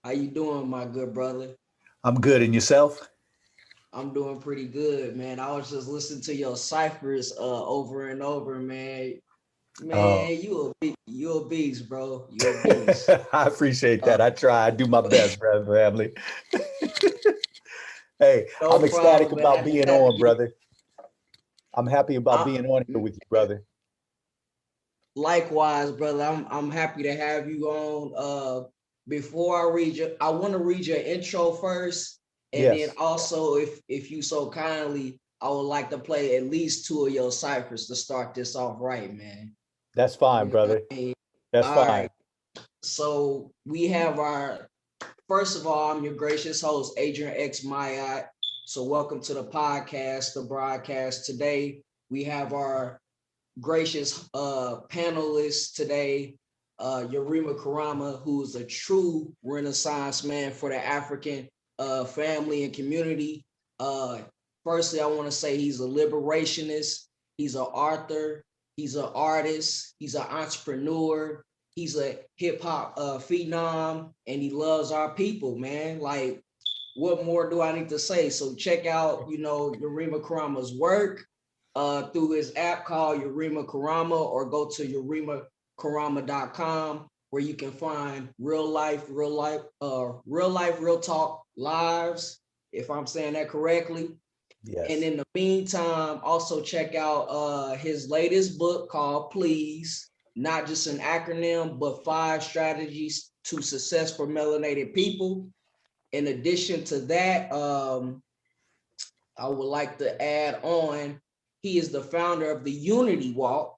How you doing, my good brother? I'm good. And yourself? I'm doing pretty good, man. I was just listening to your ciphers over and over, man. Oh, Man, you a beast, bro. You a beast. I appreciate Uh, that. I try. I do my best, brother, family. Hey, no I'm ecstatic problem, man. I about just being had to on, get it. brother. I'm happy about I, being on here with you, brother. Likewise, brother. I'm happy to have you on. Before I want to read your intro first, and then Yes, also, if you so kindly, I would like to play at least two of your ciphers to start this off right, man. that's fine, You know what brother. I mean? That's All fine. right. So we have our first of all, I'm your gracious host, Adrian X Mayat. So welcome to the podcast, the broadcast. Today we have our gracious panelists today, Yarima Karama, who is a true Renaissance man for the African family and community. Uh, Firstly, I want to say he's a liberationist, he's an author, he's an artist, he's an entrepreneur, he's a hip hop phenom, and he loves our people, man. Like, what more do I need to say? So check out, Yarima Karama's work through his app called Yarima Karama, or go to yarimakarama.com where you can find real life, real talk lives, if I'm saying that correctly. And Yes. in the meantime, also check out his latest book called Please, not just an acronym, but 5 strategies to success for melanated people. In addition to that, I would like to add on, he is the founder of the Unity Walk,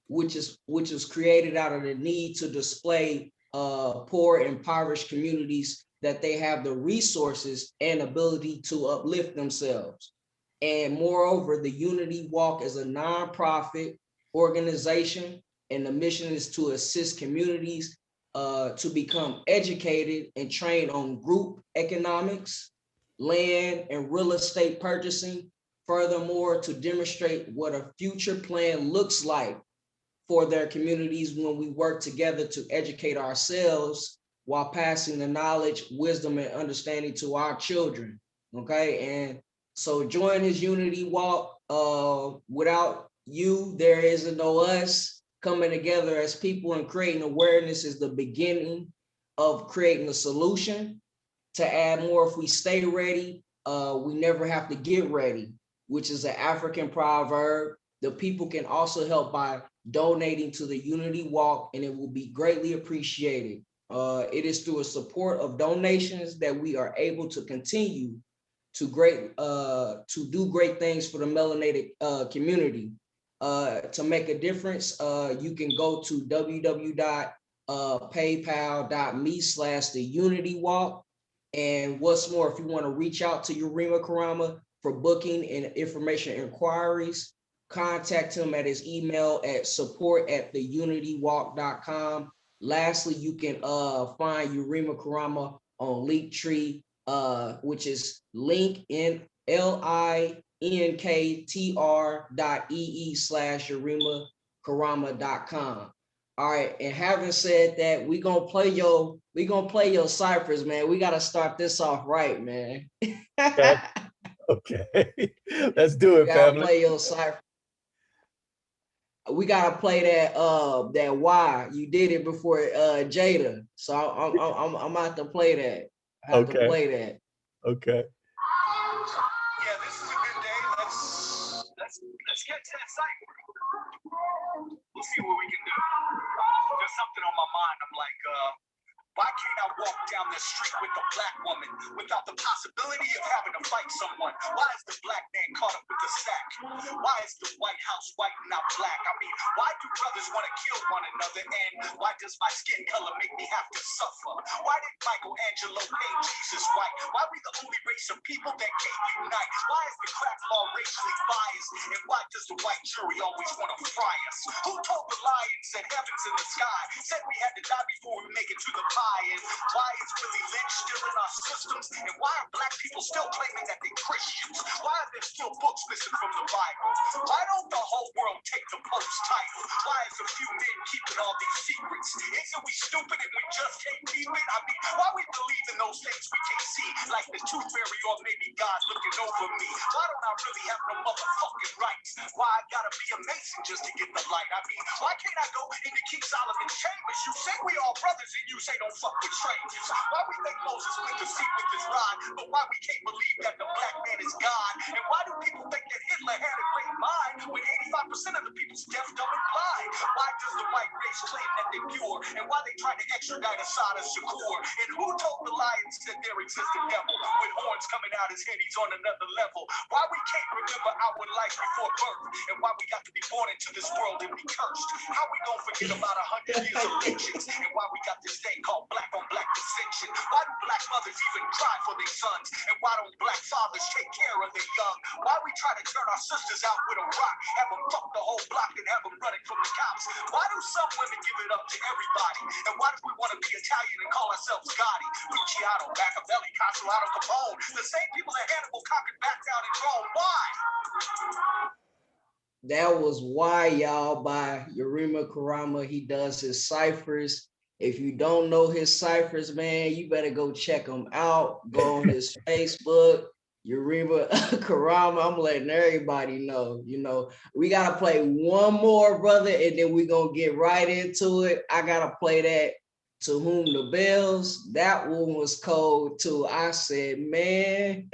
which is created out of the need to display poor, impoverished communities that they have the resources and ability to uplift themselves. And moreover, the Unity Walk is a nonprofit organization, and the mission is to assist communities to become educated and trained on group economics, land, and real estate purchasing. Furthermore, to demonstrate what a future plan looks like for their communities when we work together to educate ourselves while passing the knowledge, wisdom, and understanding to our children. Okay. And so join his unity walk. Without you, there isn't no us. Coming together as people and creating awareness is the beginning of creating a solution. To add more, if we stay ready, we never have to get ready, which is an African proverb. The people can also help by donating to the Unity Walk, and it will be greatly appreciated. It is through a support of donations that we are able to continue to do great things for the melanated community. To make a difference, you can go to www.paypal.me/the Unity Walk. And what's more, if you want to reach out to Yarima Karama for booking and information inquiries, contact him at his email at support@theunitywalk.com. Lastly, you can find Yarima Karama on Linktree, which is linktr.ee/Yarima Karama.com. All right, and having said that, we gonna play your ciphers, man. We gotta start this off right, man. We Okay. Okay. Let's do it, gotta family. play your cipher. We gotta play that Y. You did it before Jada, so I'm about to play that. I have to Okay. play that. Okay. Yeah, this is a good day. Let's get to that site. We'll see what we can do. There's something on my mind. I'm like, why can't I walk down the street with a black woman without the possibility of having to fight someone? Why is the black man caught up with the sack? Why is the White House white and not black? I mean, why do brothers want to kill one another? And why does my skin color make me have to suffer? Why did Michelangelo paint Jesus white? Why are we the only race of people that can't unite? Why is the crack law racially biased? And why does the white jury always want to fry us? Who told the lie and said heaven's in the sky? Said we had to die before we make it to the pie. And why is Willie Lynch still in our systems? And why are black people still claiming that they're Christians? Why are there still books missing from the Bible? Why don't the whole world take the Pope's title? Why is a few men keeping all these secrets? Isn't we stupid if we just can't keep it? I mean, why we believe in like the tooth fairy or maybe God looking over me? Why don't I really have no motherfucking rights? Why I gotta be a Mason just to get the light? I mean, why can't I go into King Solomon's chambers? You say we all brothers and you say don't fuck with strangers. Why we think Moses went to sea with his rod, but why we can't believe that the black man is God? And why do people think that Hitler had a great mind when 85% of the people's deaf, dumb, and blind? Why does the white race claim that they're pure? And why they try to extradite Assad and Shakur? And who told the lions that there exists a devil with horns coming out his head? He's on another level. Why we can't remember our life before birth, and why we got to be born into this world and be cursed? How we gonna forget about 100 years of lynchings, and why we got this thing called black on black dissension? Why do black mothers even cry for their sons, and why don't black fathers take care of their young? Why we try to turn our sisters out with a rock, have them fuck the whole block and have them running from the cops? Why do some women give it up to everybody, and why do we want to be Italian and call ourselves Gotti, Luciano, Machiavelli, Consolado, Capone, the same people that Hannibal conquered back down in Rome? Why? That was Why, y'all, by Yarima Karama. He does his ciphers. If you don't know his ciphers, man, you better go check him out. Go on his Facebook, Yarima Karama. I'm letting everybody know. You know, we gotta play one more, brother, and then we're gonna get right into it. I gotta play that To Whom the Bells. That one was cold too. I said, man.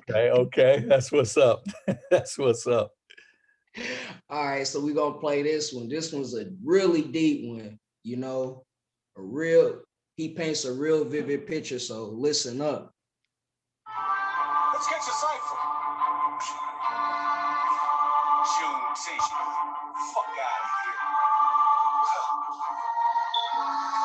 Okay, that's what's up. That's what's up. All right, so we're gonna play this one. This one's a really deep one, you know, he paints a real vivid picture, so listen up. Let's get to Cypher. Juneteenth. Fuck out of here.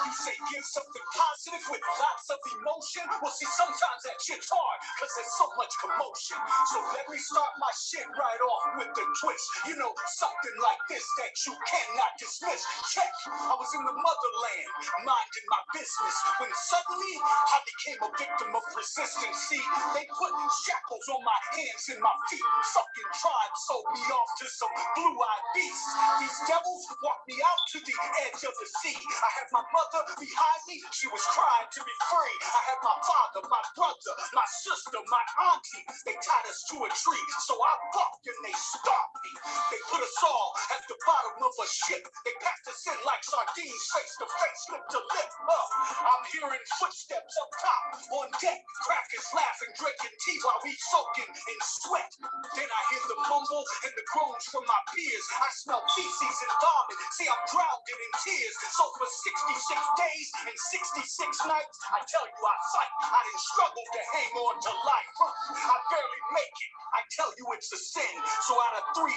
You say give something positive with lots of emotion? Well, see, sometimes that shit's hard because there's so much commotion. So let me start my shit right off with a twist. You know, something like this that you cannot dismiss. Check. I was in the motherland, minding my business, when suddenly I became a victim of resistance. See, they put shackles on my hands and my feet. Fucking tribe sold me off to some blue-eyed beasts. These devils walked me out to the edge of the sea. I had my mother behind me, she was crying to be free. I had my father, my brother, my sister, my auntie. They tied us to a tree, so I bucked and they stopped me. They put us all at the bottom of a ship. They packed us in like sardines, face to face, lip to lip. I'm hearing footsteps up top on deck, crackers laughing, drinking tea while we soaking in sweat. Then I hear the mumble and the groans from my peers. I smell feces and vomit. See, I'm drowned in tears. So for 66 days and 66 nights, I tell you I fight. I didn't struggle to hang on to life. I barely make it. I tell you it's a sin. So out of 300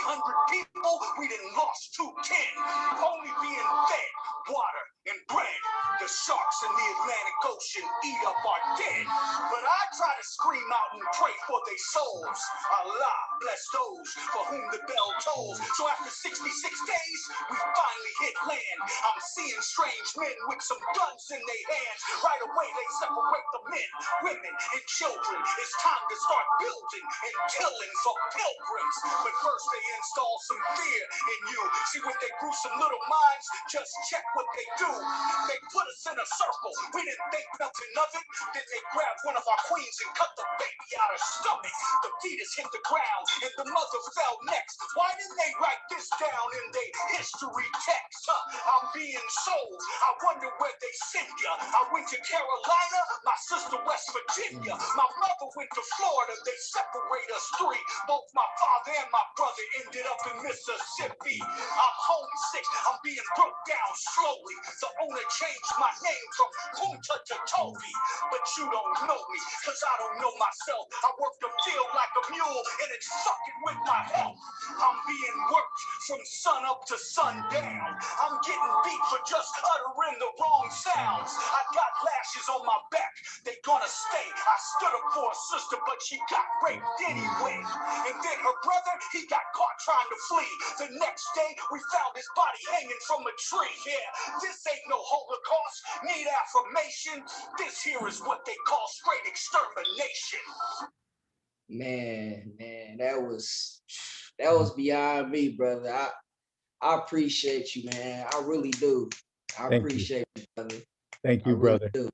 people, we done lost 210. Only being fed water and bread. The sharks in the Atlantic Ocean eat up our dead. But I try to scream out and pray for their souls. Allah bless those for whom the bell tolls. So after 66 days, we finally hit land. I'm seeing strange men with some guns in their hands. Right away, they separate the men, women, and children. It's time to start building and killing for pilgrims. But first, they install some fear in you. See, with their gruesome little minds, just check what they do. They put us in a circle. We didn't think nothing of it. Then they grabbed one of our queens and cut the baby out her stomach. The fetus hit the ground and the mother fell next. Why didn't they write this down in their history text? I'm being sold. I wonder where they send ya. I went to Carolina, my sister West Virginia. My mother went to Florida. They separate us three. Both my father and my brother ended up in Mississippi. I'm homesick. I'm being broke down slowly. The owner changed my name from Kunta to Toby. But you don't know me, cause I don't know myself. I work the field like a mule, and it's fucking with my health. I'm being worked from sun up to sundown. I'm getting beat for just uttering the wrong sounds. I got lashes on my back. They gonna stay. I stood up for a sister, but she got raped anyway. And then her brother, he got caught trying to flee. The next day, we found his body hanging from a tree. Yeah, this ain't no Holocaust. Need affirmation. This here is what they call straight extermination. Man, that was beyond me, brother. I appreciate you, man. I really do. I appreciate you, brother. Thank you, brother. Really do.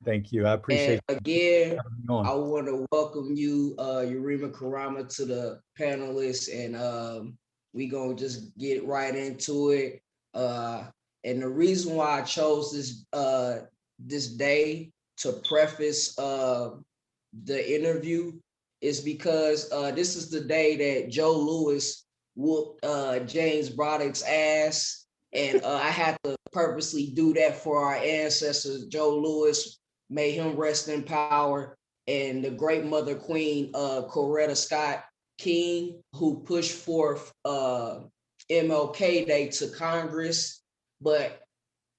Thank you. I And appreciate again, you on. I want to welcome you, Yarima Karama, to the panelists, and we gonna just get right into it. And the reason why I chose this day to preface the interview is because this is the day that Joe Louis whooped James Braddock's ass, and I had to purposely do that for our ancestors. Joe Louis, may him rest in power, and the great mother queen, Coretta Scott King, who pushed forth MLK Day to Congress. But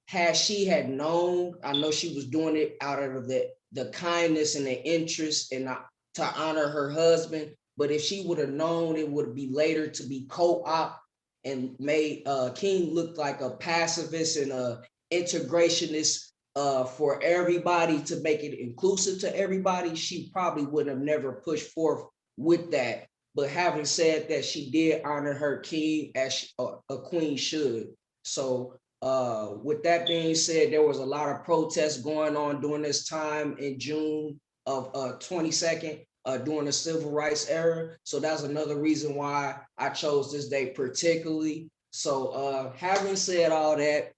had she had known, I know she was doing it out of the kindness and the interest and to honor her husband. But if she would have known, it would be later to be co-op and made King look like a pacifist and a integrationist for everybody, to make it inclusive to everybody, she probably would have never pushed forth with that. But having said that, she did honor her king as a queen should. So with that being said, there was a lot of protests going on during this time in June of 22nd, during the civil rights era. So that's another reason why I chose this day particularly. So having said all that,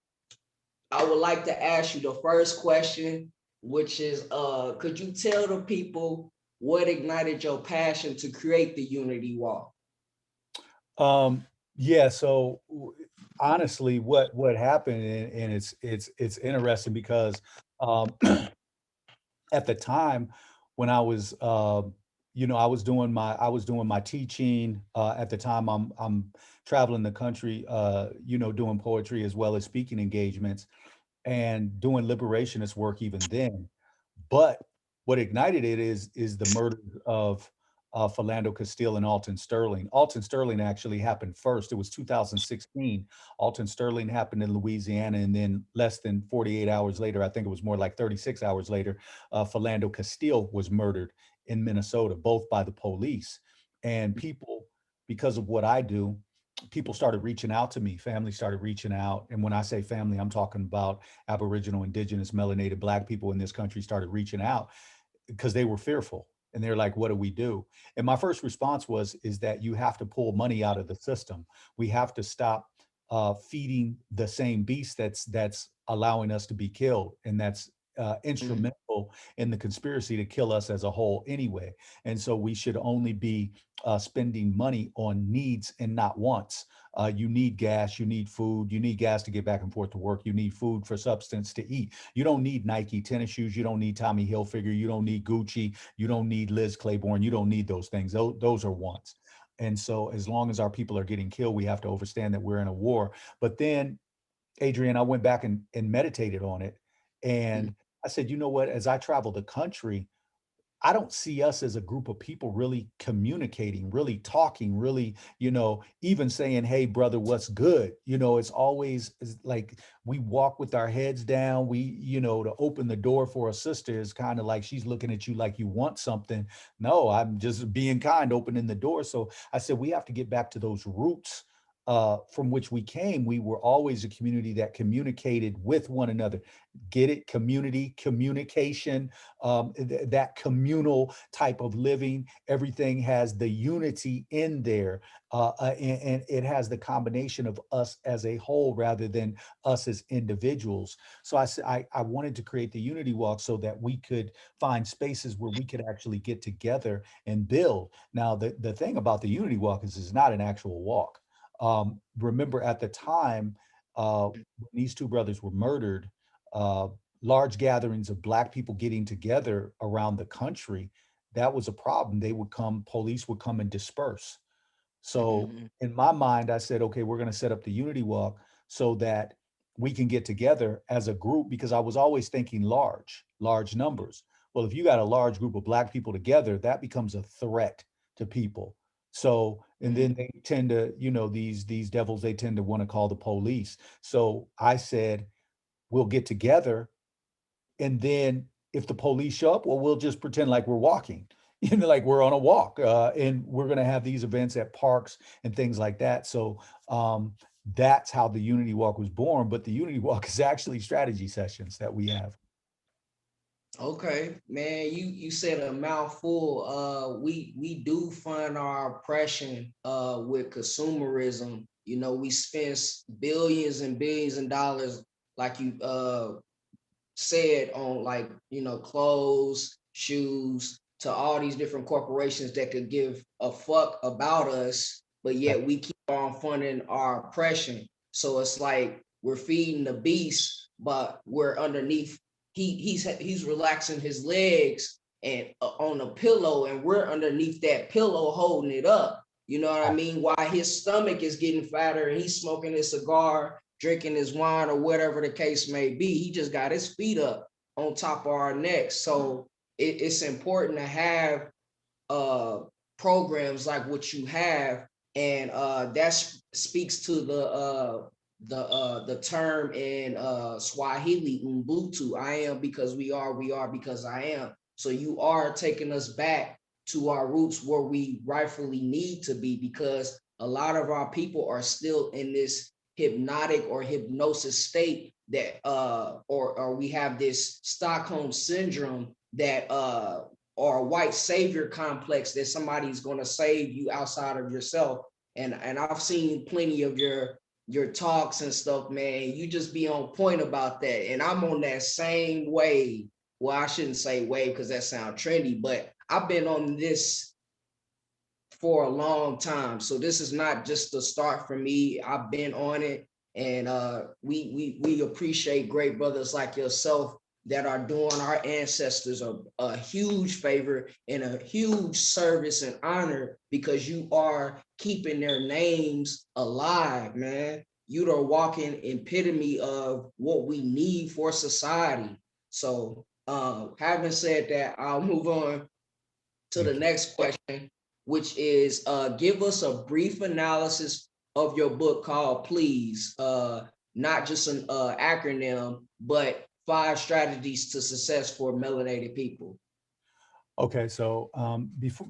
I would like to ask you the first question, which is, could you tell the people what ignited your passion to create the Unity Walk? Yeah, so honestly, what happened, and it's interesting because at the time when I was I was doing my teaching. At the time, I'm traveling the country, doing poetry as well as speaking engagements and doing liberationist work even then. But what ignited it is the murder of Philando Castile and Alton Sterling. Alton Sterling actually happened first. It was 2016. Alton Sterling happened in Louisiana, and then less than 48 hours later, I think it was more like 36 hours later, Philando Castile was murdered in Minnesota, both by the police. And people, because of what I do, people started reaching out to me. Family started reaching out. And when I say family, I'm talking about Aboriginal, Indigenous, melanated Black people in this country started reaching out because they were fearful. And they're like, what do we do? And my first response is that you have to pull money out of the system. We have to stop feeding the same beast that's allowing us to be killed, and that's instrumental in the conspiracy to kill us as a whole anyway. And so we should only be spending money on needs and not wants. You need gas, you need food, you need gas to get back and forth to work, you need food for substance to eat. You don't need Nike tennis shoes, you don't need Tommy Hilfiger, you don't need Gucci, you don't need Liz Claiborne, you don't need those things. Those are wants. And so as long as our people are getting killed, we have to understand that we're in a war. But then, Adrian, I went back and meditated on it. And I said, you know what, as I travel the country, I don't see us as a group of people really communicating, really talking, really, even saying, hey, brother, what's good? It's always like we walk with our heads down. To open the door for a sister is kind of like she's looking at you like you want something. No, I'm just being kind, opening the door. So I said, we have to get back to those roots from which we came. We were always a community that communicated with one another. Get it? Community, communication, that communal type of living. Everything has the unity in there, and it has the combination of us as a whole rather than us as individuals. So I wanted to create the Unity Walk so that we could find spaces where we could actually get together and build. Now, the thing about the Unity Walk is it's not an actual walk. Remember at the time when these two brothers were murdered, uh, large gatherings of Black people getting together around the country, that was a problem. Police would come and disperse. So Mhm. in my mind, I said, okay, we're going to set up the Unity Walk so that we can get together as a group, because I was always thinking large numbers. Well, if you got a large group of Black people together, that becomes a threat to people. So, and then they tend to, these devils, they tend to want to call the police. So I said, we'll get together, and then if the police show up, well, we'll just pretend like we're walking, like we're on a walk, and we're going to have these events at parks and things like that. So that's how the Unity Walk was born. But the Unity Walk is actually strategy sessions that we have. Okay, man, you said a mouthful. We do fund our oppression with consumerism. You know, we spend billions and billions of dollars, like you said, on, like, you know, clothes, shoes, to all these different corporations that could give a fuck about us, but yet we keep on funding our oppression. So it's like we're feeding the beast, but we're underneath. He's relaxing his legs and on a pillow, and we're underneath that pillow holding it up. You know what I mean? Why his stomach is getting fatter and he's smoking his cigar, drinking his wine, or whatever the case may be. He just got his feet up on top of our necks. So it's important to have uh, programs like what you have, and that speaks to the term in Swahili, Ubuntu. I am because we are because I am. So you are taking us back to our roots where we rightfully need to be, because a lot of our people are still in this hypnotic or hypnosis state, that or we have this Stockholm syndrome, that or a white savior complex, that somebody's going to save you outside of yourself. And I've seen plenty of your talks and stuff, man. You just be on point about that, and I'm on that same wave. Well, I shouldn't say wave because that sounds trendy, but I've been on this for a long time. So this is not just the start for me. I've been on it, and we appreciate great brothers like yourself that are doing our ancestors a huge favor and a huge service and honor, because you are keeping their names alive, man. You the walking epitome of what we need for society. So having said that, I'll move on to the next question, which is give us a brief analysis of your book called P.L.E.E.S. Not just an acronym, but 5 strategies to success for melanated people. Okay, so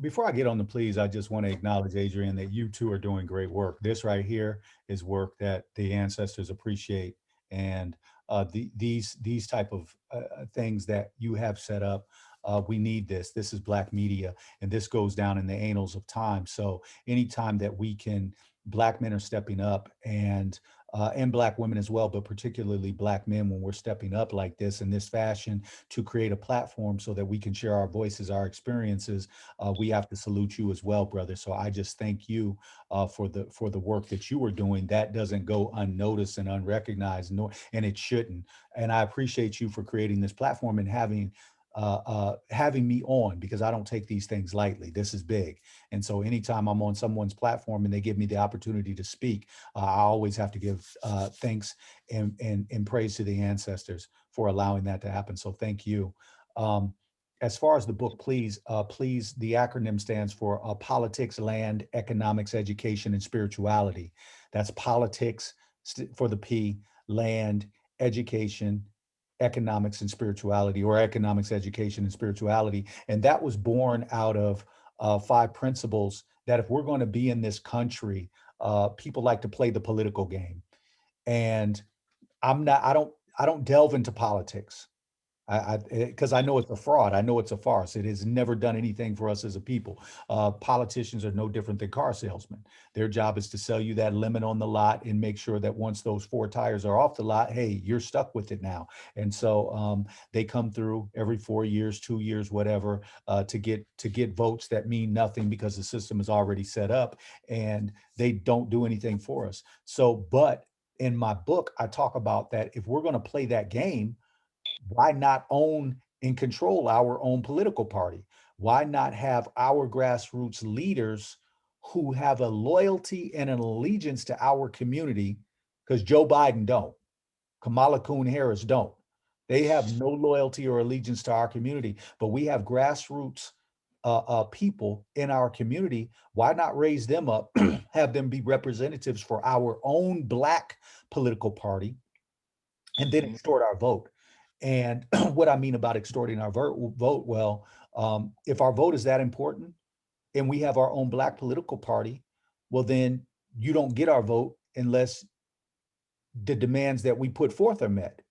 before I get on the please, I just want to acknowledge, Adrian, that you two are doing great work. This right here is work that the ancestors appreciate, and these type of things that you have set up. We need this. This is Black media, and this goes down in the annals of time. So anytime that we can, Black men are stepping up, and Black women as well, but particularly Black men, when we're stepping up like this in this fashion to create a platform so that we can share our voices, our experiences, we have to salute you as well, brother. So I just thank you for the work that you are doing. That doesn't go unnoticed and unrecognized, nor and it shouldn't. And I appreciate you for creating this platform and having me on, because I don't take these things lightly. This is big. And so anytime I'm on someone's platform and they give me the opportunity to speak, I always have to give thanks and praise to the ancestors for allowing that to happen. So thank you. As far as the book, P.L.E.E.S, the acronym stands for Politics, Land, Economics, Education, and Spirituality. That's politics for the P, land, education, economics, and spirituality, or economics, education, and spirituality. And that was born out of 5 principles that if we're going to be in this country, people like to play the political game. And I don't delve into politics. Because I know it's a fraud. I know it's a farce. It has never done anything for us as a people. Politicians are no different than car salesmen. Their job is to sell you that lemon on the lot and make sure that once those 4 tires are off the lot, hey, you're stuck with it now. And so they come through every 4 years, 2 years, whatever, to get votes that mean nothing because the system is already set up, and they don't do anything for us. So, but in my book, I talk about that if we're going to play that game, why not own and control our own political party? Why not have our grassroots leaders who have a loyalty and an allegiance to our community? Because Joe Biden don't, Kamala Kuhn Harris don't. They have no loyalty or allegiance to our community, but we have grassroots people in our community. Why not raise them up, have them be representatives for our own Black political party, and then extort our vote? And what I mean about extorting our vote, well, if our vote is that important and we have our own Black political party, well, then you don't get our vote unless the demands that we put forth are met.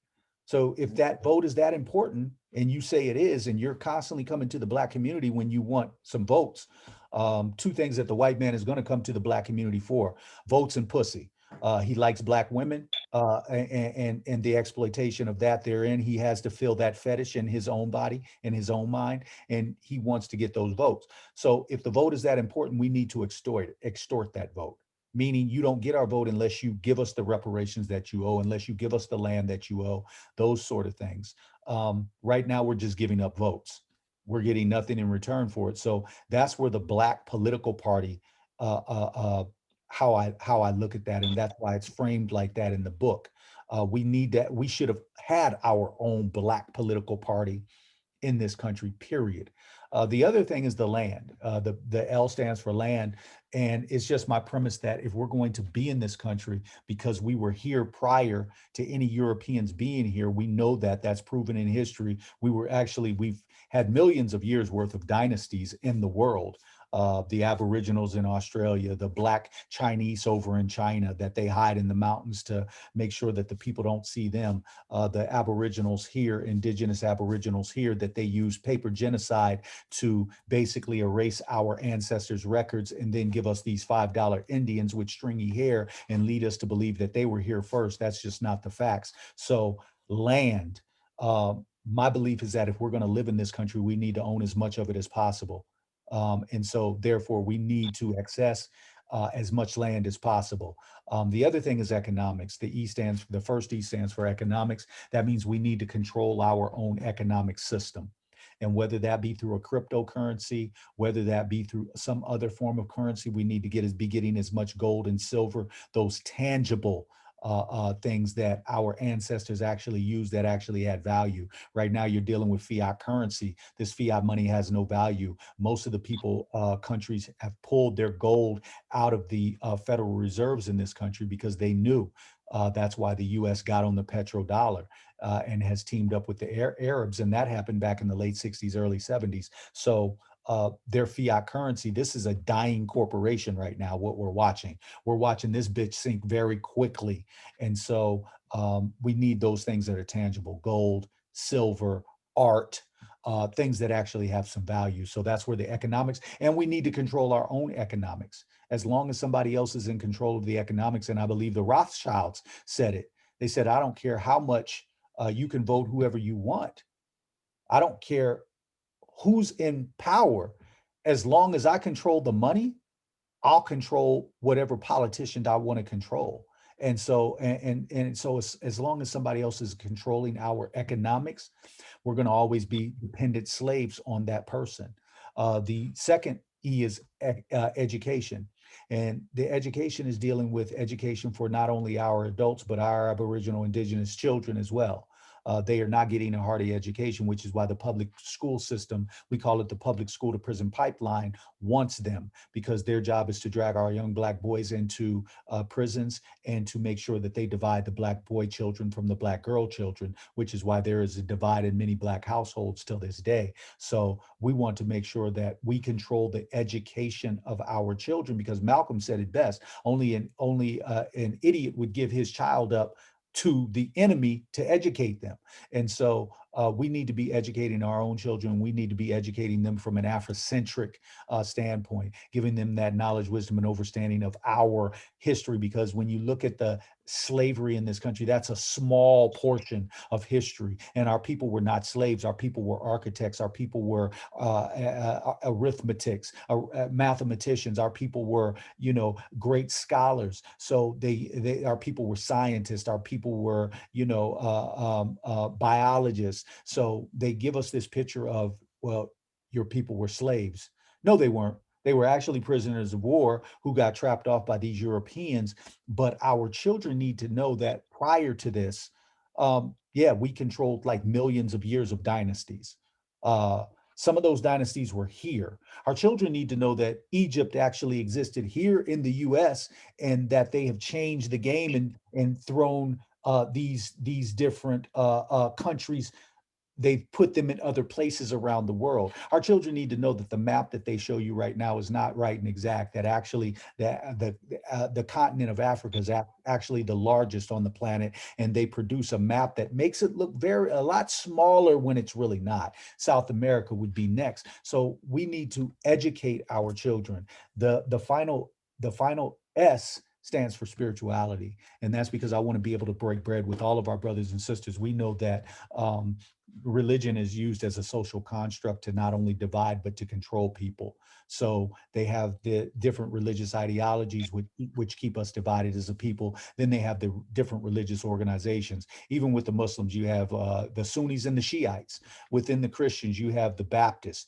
So if that vote is that important, and you say it is, and you're constantly coming to the Black community when you want some votes, two things that the white man is going to come to the Black community for: votes and pussy. He likes Black women, and the exploitation of that therein. He has to feel that fetish in his own body, in his own mind, and he wants to get those votes. So if the vote is that important, we need to extort that vote. Meaning you don't get our vote unless you give us the reparations that you owe, unless you give us the land that you owe, those sort of things. Right now, we're just giving up votes. We're getting nothing in return for it. So that's where the Black political party, uh, uh, uh, how I look at that, and that's why it's framed like that in the book. We need that. We should have had our own Black political party in this country, period. The other thing is the land. The L stands for land. And it's just my premise that if we're going to be in this country, because we were here prior to any Europeans being here, we know that that's proven in history. We've had millions of years worth of dynasties in the world. The Aboriginals in Australia, the Black Chinese over in China that they hide in the mountains to make sure that the people don't see them. The Aboriginals here, indigenous Aboriginals here, that they use paper genocide to basically erase our ancestors' records and then give us these $5 Indians with stringy hair and lead us to believe that they were here first. That's just not the facts. So land, my belief is that if we're going to live in this country, we need to own as much of it as possible. And so therefore we need to access as much land as possible. The other thing is economics. The first E stands for economics. That means we need to control our own economic system. And whether that be through a cryptocurrency, whether that be through some other form of currency, we need to be getting as much gold and silver, those tangible things that our ancestors actually used that actually had value. Right now, you're dealing with fiat currency. This fiat money has no value. Most of the countries have pulled their gold out of the Federal Reserves in this country because they knew that's why the U.S. got on the petrodollar and has teamed up with the Arabs. And that happened back in the late 60s, early 70s. So their fiat currency, this is a dying corporation right now, what we're watching this bitch sink very quickly. And so we need those things that are tangible: gold, silver, art, things that actually have some value. So that's where the economics, and we need to control our own economics. As long as somebody else is in control of the economics, and I believe the Rothschilds said it. They said, I don't care how much you can vote whoever you want. I don't care who's in power. As long as I control the money, I'll control whatever politician I want to control. And so, so as long as somebody else is controlling our economics, we're going to always be dependent slaves on that person. The second E is education. And the education is dealing with education for not only our adults, but our Aboriginal Indigenous children as well. They are not getting a hearty education, which is why the public school system, we call it the public school to prison pipeline, wants them, because their job is to drag our young Black boys into prisons and to make sure that they divide the Black boy children from the Black girl children, which is why there is a divide in many Black households till this day. So we want to make sure that we control the education of our children, because Malcolm said it best: only an idiot would give his child up to the enemy to educate them. And so we need to be educating our own children. We need to be educating them from an Afrocentric standpoint, giving them that knowledge, wisdom, and understanding of our history. Because when you look at the slavery in this country, that's a small portion of history. And our people were not slaves. Our people were architects. Our people were arithmetics, mathematicians. Our people were, great scholars. So our people were scientists. Our people were, biologists. So they give us this picture of, well, your people were slaves. No, they weren't. They were actually prisoners of war who got trapped off by these Europeans. But our children need to know that prior to this, yeah, we controlled like millions of years of dynasties. Uh, some of those dynasties were here. Our children need to know that Egypt actually existed here in the US, and that they have changed the game and thrown these different countries they've put them in other places around the world. Our children need to know that the map that they show you right now is not right and exact, that actually the continent of Africa is actually the largest on the planet, and they produce a map that makes it look a lot smaller when it's really not. South America would be next. So we need to educate our children. The final S stands for spirituality, and that's because I want to be able to break bread with all of our brothers and sisters. We know that religion is used as a social construct to not only divide but to control people. So they have the different religious ideologies which keep us divided as a people. Then they have the different religious organizations. Even with the Muslims, you have the Sunnis and the Shiites. Within the Christians, you have the Baptists.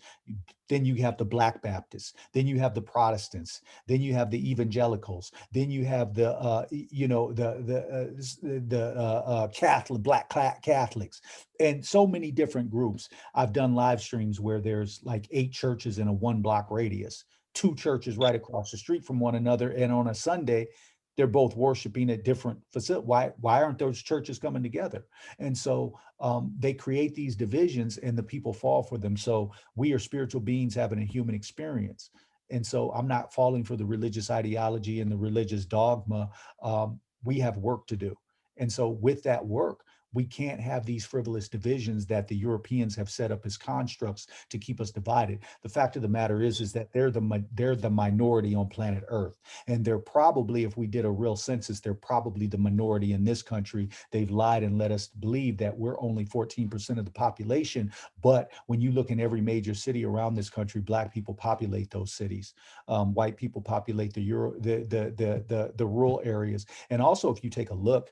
Then you have the Black Baptists. Then you have the Protestants. Then you have the evangelicals. Then you have the Catholic, Black Catholics, and so many different groups. I've done live streams where there's like 8 churches in a 1-block radius, 2 churches right across the street from one another, and on a Sunday they're both worshiping at different facilities. Why aren't those churches coming together? And so they create these divisions, and the people fall for them. So we are spiritual beings having a human experience. And so I'm not falling for the religious ideology and the religious dogma. We have work to do. And so with that work, we can't have these frivolous divisions that the Europeans have set up as constructs to keep us divided. The fact of the matter is that they're the minority on planet Earth. And they're probably, if we did a real census, they're probably the minority in this country. They've lied and led us believe that we're only 14% of the population. But when you look in every major city around this country, Black people populate those cities. White people populate the rural areas. And also, if you take a look,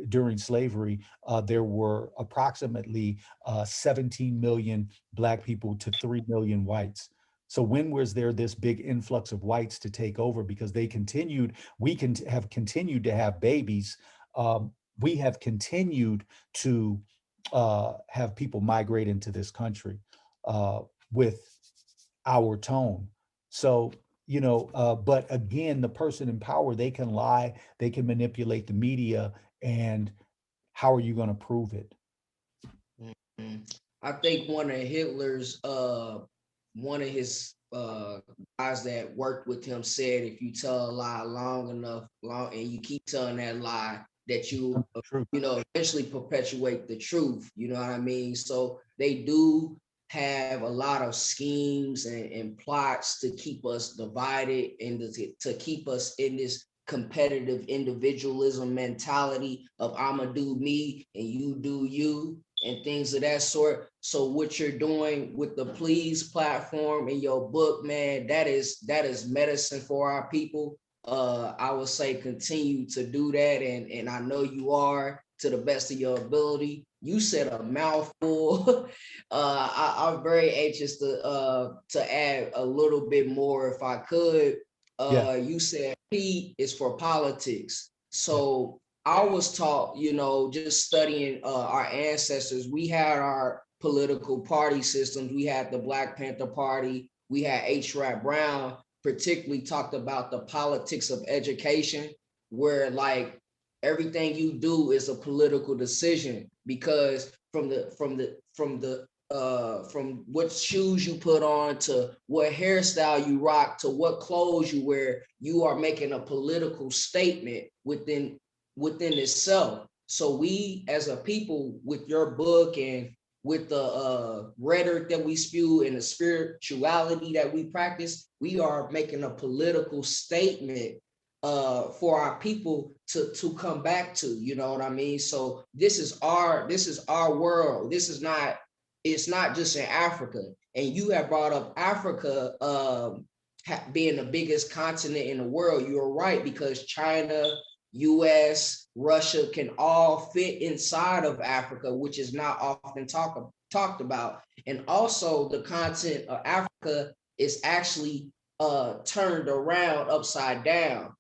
during slavery, there were approximately 17 million Black people to 3 million whites. So when was there this big influx of whites to take over? Because we can have continued to have babies. We have continued to have people migrate into this country with our tone. So, but again, the person in power, they can lie, they can manipulate the media, and how are you going to prove it? I think one of Hitler's, one of his guys that worked with him said, if you tell a lie long enough, and you keep telling that lie, that you, eventually perpetuate the truth. You know what I mean? So they do have a lot of schemes and plots to keep us divided and to keep us in this competitive individualism mentality of I'ma do me and you do you and things of that sort. So what you're doing with the P.L.E.E.S platform in your book, man, that is medicine for our people. I would say continue to do that, and I know you are, to the best of your ability. You said a mouthful. I'm very anxious to add a little bit more if I could. You said P is for politics. So I was taught, just studying our ancestors, we had our political party systems. We had the Black Panther Party. We had H. Rap Brown, particularly talked about the politics of education, where like everything you do is a political decision, because from what shoes you put on to what hairstyle you rock to what clothes you wear, you are making a political statement within itself. So we as a people, with your book and with the rhetoric that we spew and the spirituality that we practice, we are making a political statement for our people to come back to. You know what I mean? So this is our world. It's not just in Africa. And you have brought up Africa being the biggest continent in the world. You're right, because China, US, Russia can all fit inside of Africa, which is not often talked about. And also the continent of Africa is actually turned around upside down.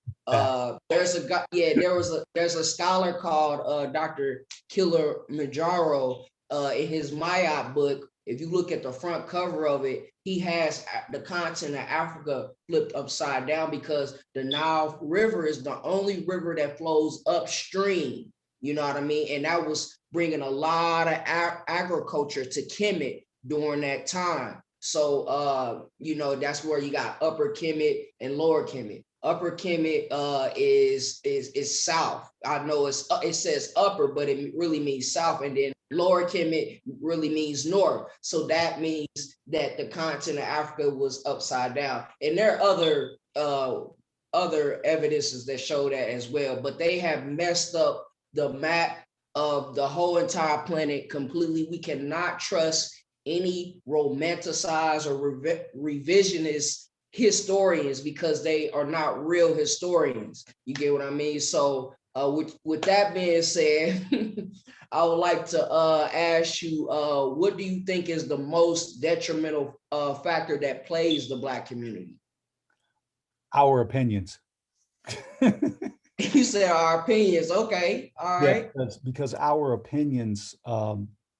There's a scholar called Dr. Killer Majaro in his Mayat book. If you look at the front cover of it, he has the continent of Africa flipped upside down, because the Nile River is the only river that flows upstream. You know what I mean? And that was bringing a lot of agriculture to Kemet during that time. So, you know, that's where you got Upper Kemet and Lower Kemet. Upper Kemet is south. I know it says upper, but it really means south. And then Lower Kemet really means north. So that means that the continent of Africa was upside down. And there are other evidences that show that as well. But they have messed up the map of the whole entire planet completely. We cannot trust any romanticized or revisionist historians because they are not real historians. You get what I mean? So with that being said, I would like to ask you, what do you think is the most detrimental factor that plays the Black community? Our opinions. You said our opinions. Okay, all right. Yeah, because our opinions,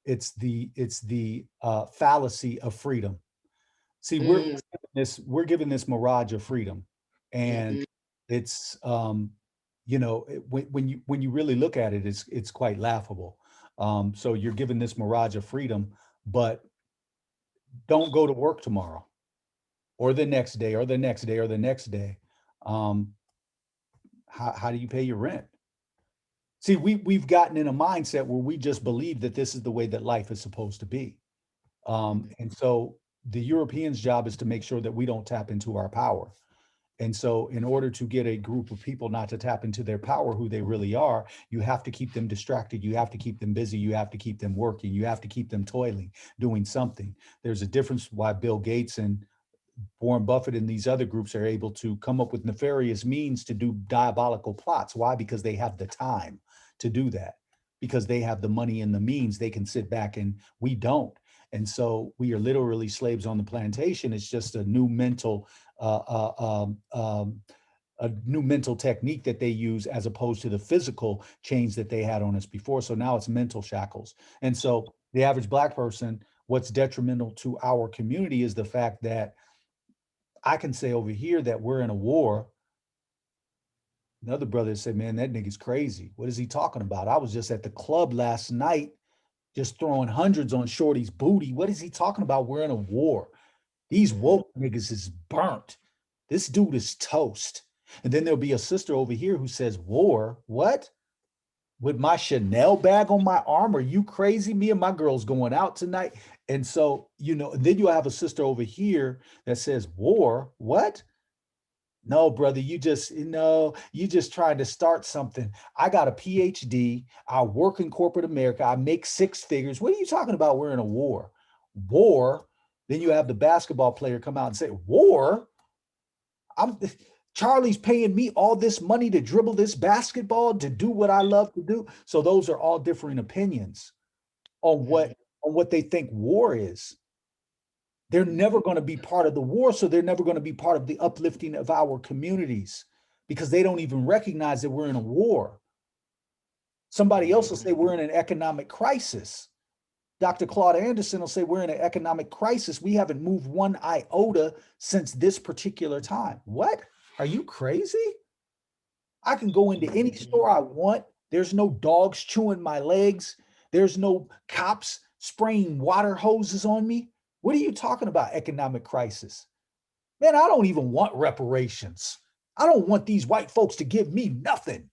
it's the fallacy of freedom. See, we're given this mirage of freedom, and it's you know, when you really look at it, it's quite laughable. So you're given this mirage of freedom, but don't go to work tomorrow, or the next day, or the next day, or the next day. How do you pay your rent? See, we've gotten in a mindset where we just believe that this is the way that life is supposed to be. And so the Europeans' job is to make sure that we don't tap into our power. And so in order to get a group of people not to tap into their power, who they really are, you have to keep them distracted. You have to keep them busy. You have to keep them working. You have to keep them toiling, doing something. There's a difference why Bill Gates and Warren Buffett and these other groups are able to come up with nefarious means to do diabolical plots. Why? Because they have the time to do that, because they have the money and the means. They can sit back, and we don't. And so we are literally slaves on the plantation. It's just a new mental a new mental technique that they use, as opposed to the physical chains that they had on us before. So now it's mental shackles. And so the average Black person, what's detrimental to our community is the fact that I can say over here that we're in a war. Another brother said, man, that nigga's crazy. What is he talking about? I was just at the club last night, just throwing hundreds on Shorty's booty. What is he talking about? We're in a war. These woke niggas is burnt. This dude is toast. And then there'll be a sister over here who says, war? What? With my Chanel bag on my arm? Are you crazy? Me and my girl's going out tonight. And so, you know, then you'll have a sister over here that says, war? What? No, brother, you just, you know, you just trying to start something. I got a PhD. I work in corporate America. I make six figures. What are you talking about? We're in a war. War. Then you have the basketball player come out and say, war? Charlie's paying me all this money to dribble this basketball, to do what I love to do. So those are all different opinions on what they think war is. They're never going to be part of the war, so they're never going to be part of the uplifting of our communities, because they don't even recognize that we're in a war. Somebody else will say we're in an economic crisis. Dr. Claude Anderson will say we're in an economic crisis. We haven't moved one iota since this particular time. What? Are you crazy? I can go into any store I want. There's no dogs chewing my legs. There's no cops spraying water hoses on me. What are you talking about, economic crisis? Man, I don't even want reparations. I don't want these white folks to give me nothing.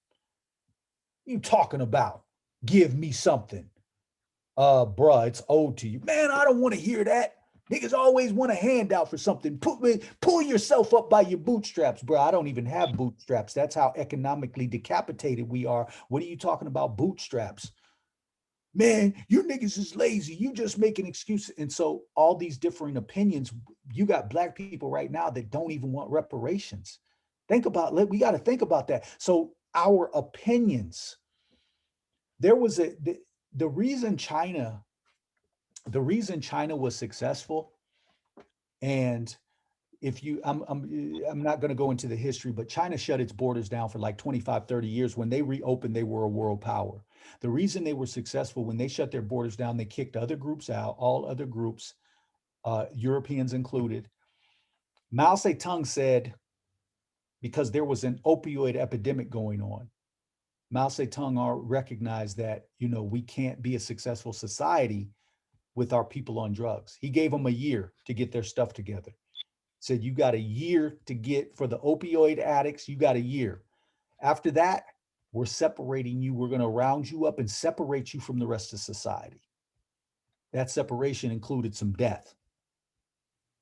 You talking about give me something. Bruh, it's owed to you. Man, I don't want to hear that. Niggas always want a handout for something. Pull yourself up by your bootstraps, bro. I don't even have bootstraps. That's how economically decapitated we are. What are you talking about, bootstraps? Man, you niggas is lazy. You just make an excuse. And so all these differing opinions, you got Black people right now that don't even want reparations. We got to think about that. So our opinions, there was the reason China was successful, and if you, I'm not going to go into the history, but China shut its borders down for like 25, 30 years. When they reopened, they were a world power. The reason they were successful, when they shut their borders down, they kicked other groups out, all other groups, Europeans included. Mao Zedong said, because there was an opioid epidemic going on, Mao Zedong recognized that, we can't be a successful society with our people on drugs. He gave them a year to get their stuff together. Said, you got a year to get, for the opioid addicts, you got a year. After that, we're separating you. We're going to round you up and separate you from the rest of society. That separation included some death,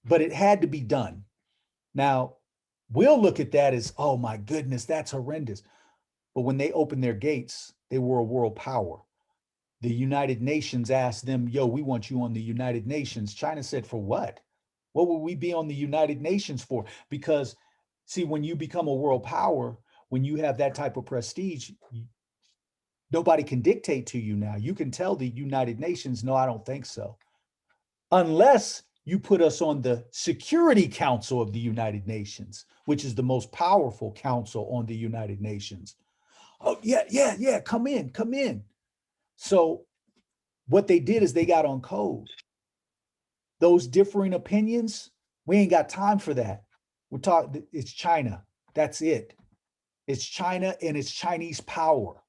but it had to be done. Now, we'll look at that as, oh my goodness, that's horrendous. But when they opened their gates, they were a world power. The United Nations asked them, yo, we want you on the United Nations. China said, for what? What would we be on the United Nations for? Because, see, when you become a world power, when you have that type of prestige, nobody can dictate to you now. You can tell the United Nations, no, I don't think so. Unless you put us on the Security Council of the United Nations, which is the most powerful council on the United Nations. Oh, yeah, come in. So what they did is they got on code. Those differing opinions, we ain't got time for that. We're talking, it's China. That's it. It's China and it's Chinese power.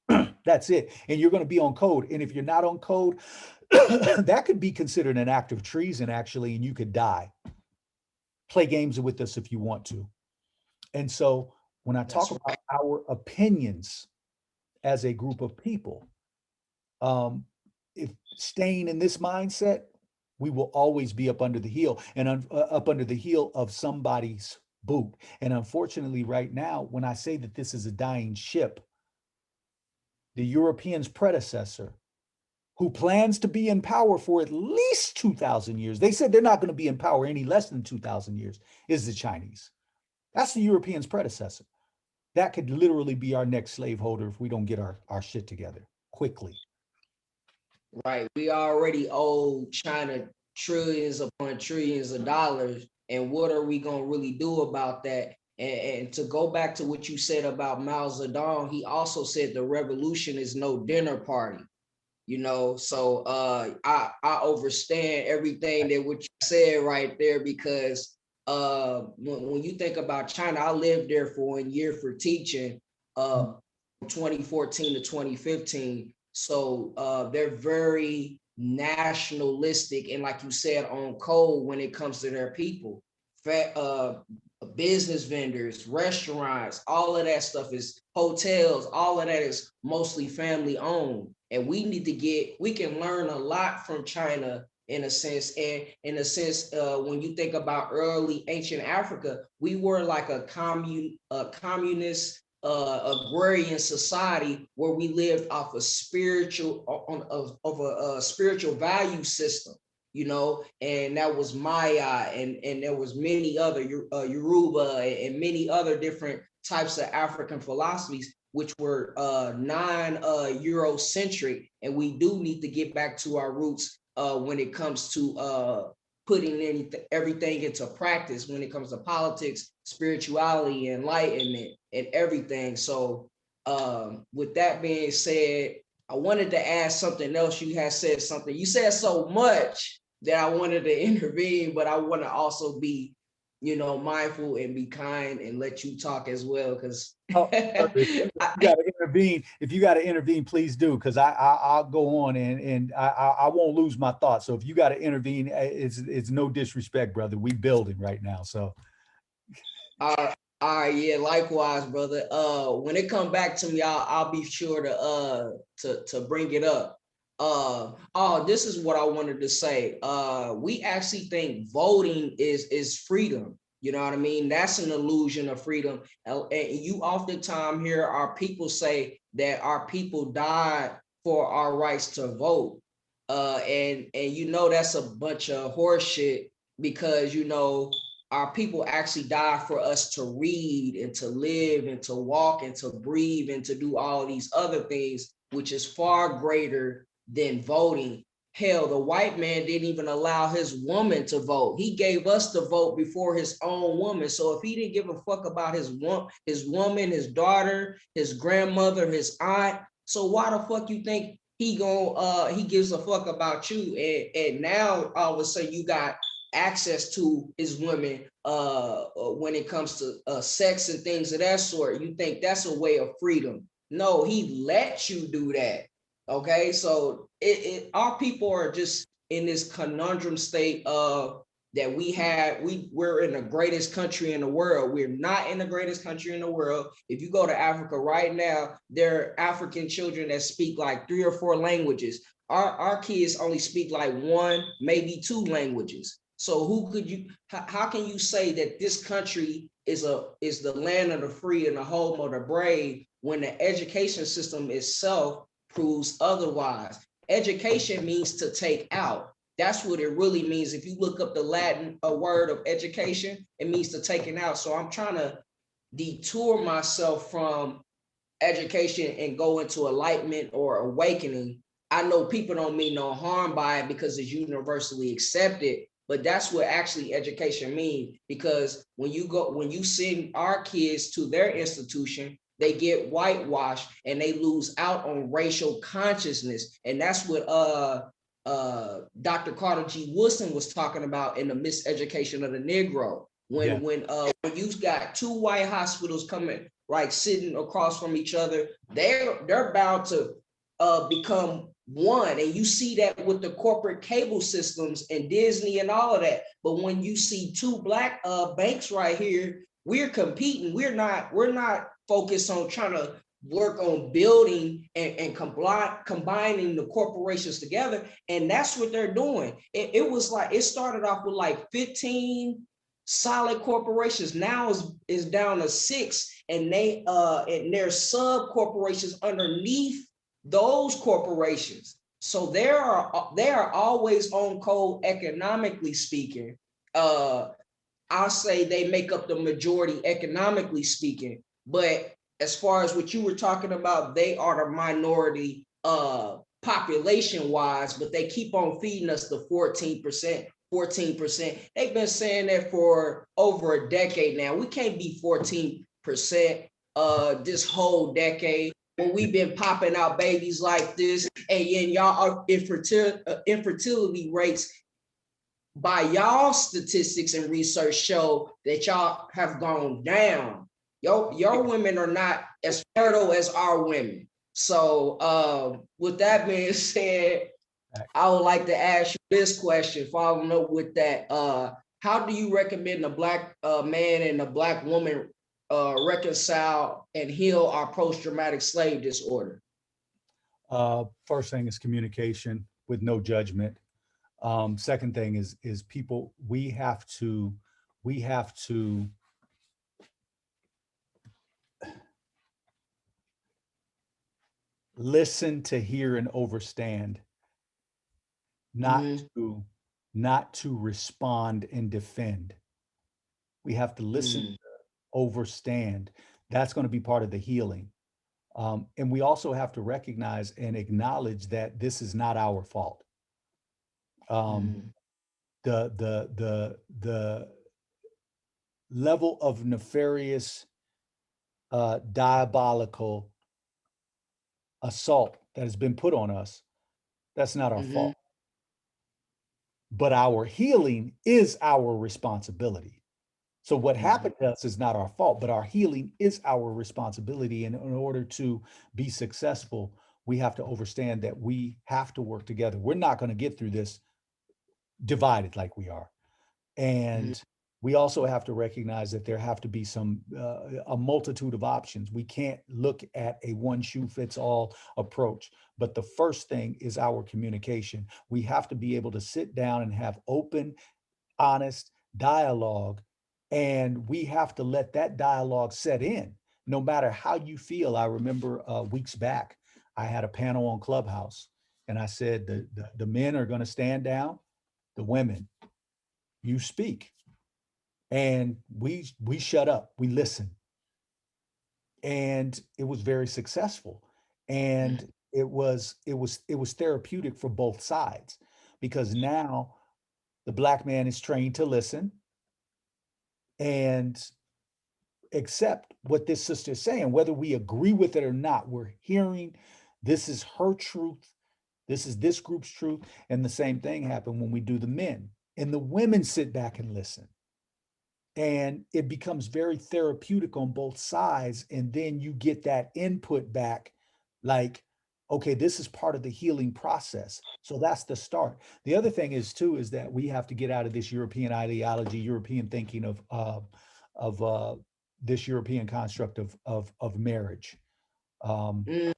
That's it. And you're going to be on code. And if you're not on code, that could be considered an act of treason, actually, and you could die. Play games with us if you want to. And so when I talk about our opinions as a group of people, if staying in this mindset, we will always be up under the heel and up under the heel of somebody's boot. And unfortunately, right now, when I say that this is a dying ship, the Europeans' predecessor, who plans to be in power for at least 2,000 years, they said they're not going to be in power any less than 2,000 years, is the Chinese. That's the Europeans' predecessor. That could literally be our next slaveholder if we don't get our shit together quickly. Right. We already owe China trillions upon trillions of dollars. And what are we going to really do about that? And to go back to what you said about Mao Zedong, he also said the revolution is no dinner party. So I understand everything that what you said right there, because when you think about China, I lived there for a year for teaching, 2014 to 2015. So they're very nationalistic and, like you said, on code when it comes to their people. Business vendors, restaurants, all of that stuff is hotels, all of that is mostly family owned. And we can learn a lot from China in a sense. And in a sense, when you think about early ancient Africa, we were like a communist agrarian society where we lived off a spiritual of a spiritual value system, and that was Maya, and there was many other Yoruba and many other different types of African philosophies, which were non-Eurocentric, and we do need to get back to our roots when it comes to putting everything into practice when it comes to politics, spirituality, enlightenment, and everything. So with that being said, I wanted to ask something else. You had said something. You said so much that I wanted to intervene, but I want to also be, mindful and be kind and let you talk as well. Because if you got to intervene, please do, because I'll go on and I won't lose my thoughts. So if you got to intervene, it's no disrespect, brother. We building right now, so. All right, yeah, likewise, brother. When it come back to me, I'll be sure to bring it up. This is what I wanted to say. We actually think voting is freedom. You know what I mean? That's an illusion of freedom. And you oftentimes hear our people say that our people died for our rights to vote. And that's a bunch of horse shit, because our people actually died for us to read and to live and to walk and to breathe and to do all these other things, which is far greater than voting. Hell, the white man didn't even allow his woman to vote. He gave us the vote before his own woman. So if he didn't give a fuck about his woman, his daughter, his grandmother, his aunt, so why the fuck you think he gives a fuck about you? And now all of a sudden you got access to his women when it comes to sex and things of that sort. You think that's a way of freedom. No, he lets you do that. Okay, so our people are just in this conundrum state of that we're in the greatest country in the world. We're not in the greatest country in the world. If you go to Africa right now, there are African children that speak like 3 or 4 languages. Our kids only speak like 1, maybe 2 languages. So how can you say that this country is the land of the free and the home of the brave when the education system itself proves otherwise? Education means to take out. That's what it really means. If you look up the Latin word of education, it means to take it out. So I'm trying to detour myself from education and go into enlightenment or awakening. I know people don't mean no harm by it because it's universally accepted, but that's what actually education means. Because when you send our kids to their institution, they get whitewashed and they lose out on racial consciousness. And that's what Dr. Carter G. Woodson was talking about in the miseducation of the Negro. When you've got 2 white hospitals coming, right, sitting across from each other, they're bound to become one. And you see that with the corporate cable systems and Disney and all of that. But when you see 2 black banks right here, we're competing. We're not focused on trying to work on building and combining the corporations together. And that's what they're doing. It was like, it started off with like 15 solid corporations. Now is down to 6, and there's sub corporations underneath those corporations. So they are always on code economically speaking. I'll say they make up the majority economically speaking, but as far as what you were talking about, they are the minority population wise, but they keep on feeding us the 14%. 14%. They've been saying that for over a decade now. We can't be 14% this whole decade when we've been popping out babies like this, and y'all are infertility rates by y'all statistics and research show that y'all have gone down. Your women are not as fertile as our women. So with that being said, I would like to ask you this question, following up with that. How do you recommend a black man and a black woman reconcile and heal our post-traumatic slave disorder? First thing is communication with no judgment. Second thing is people, we have to listen to hear and understand, not to respond and defend. We have to listen, understand. That's going to be part of the healing. And we also have to recognize and acknowledge that this is not our fault. The level of nefarious, diabolical assault that has been put on us, that's not our fault. But our healing is our responsibility. So what happened to us is not our fault, but our healing is our responsibility. And in order to be successful, we have to understand that we have to work together. We're not going to get through this divided like we are. And we also have to recognize that there have to be a multitude of options. We can't look at a one shoe fits all approach. But the first thing is our communication. We have to be able to sit down and have open, honest dialogue. And we have to let that dialogue set in, no matter how you feel. I remember weeks back, I had a panel on Clubhouse, and I said, the men are going to stand down, the women, you speak. And we shut up, we listen. And it was very successful. And it was therapeutic for both sides, because now the black man is trained to listen and accept what this sister is saying, whether we agree with it or not. We're hearing, this is her truth, this is this group's truth. And the same thing happened when we do the men, and the women sit back and listen. and it becomes very therapeutic on both sides. And then you get that input back, like, okay, this is part of the healing process. So that's the start. The other thing is too, is that we have to get out of this European ideology, European thinking of this European construct of marriage. Mm,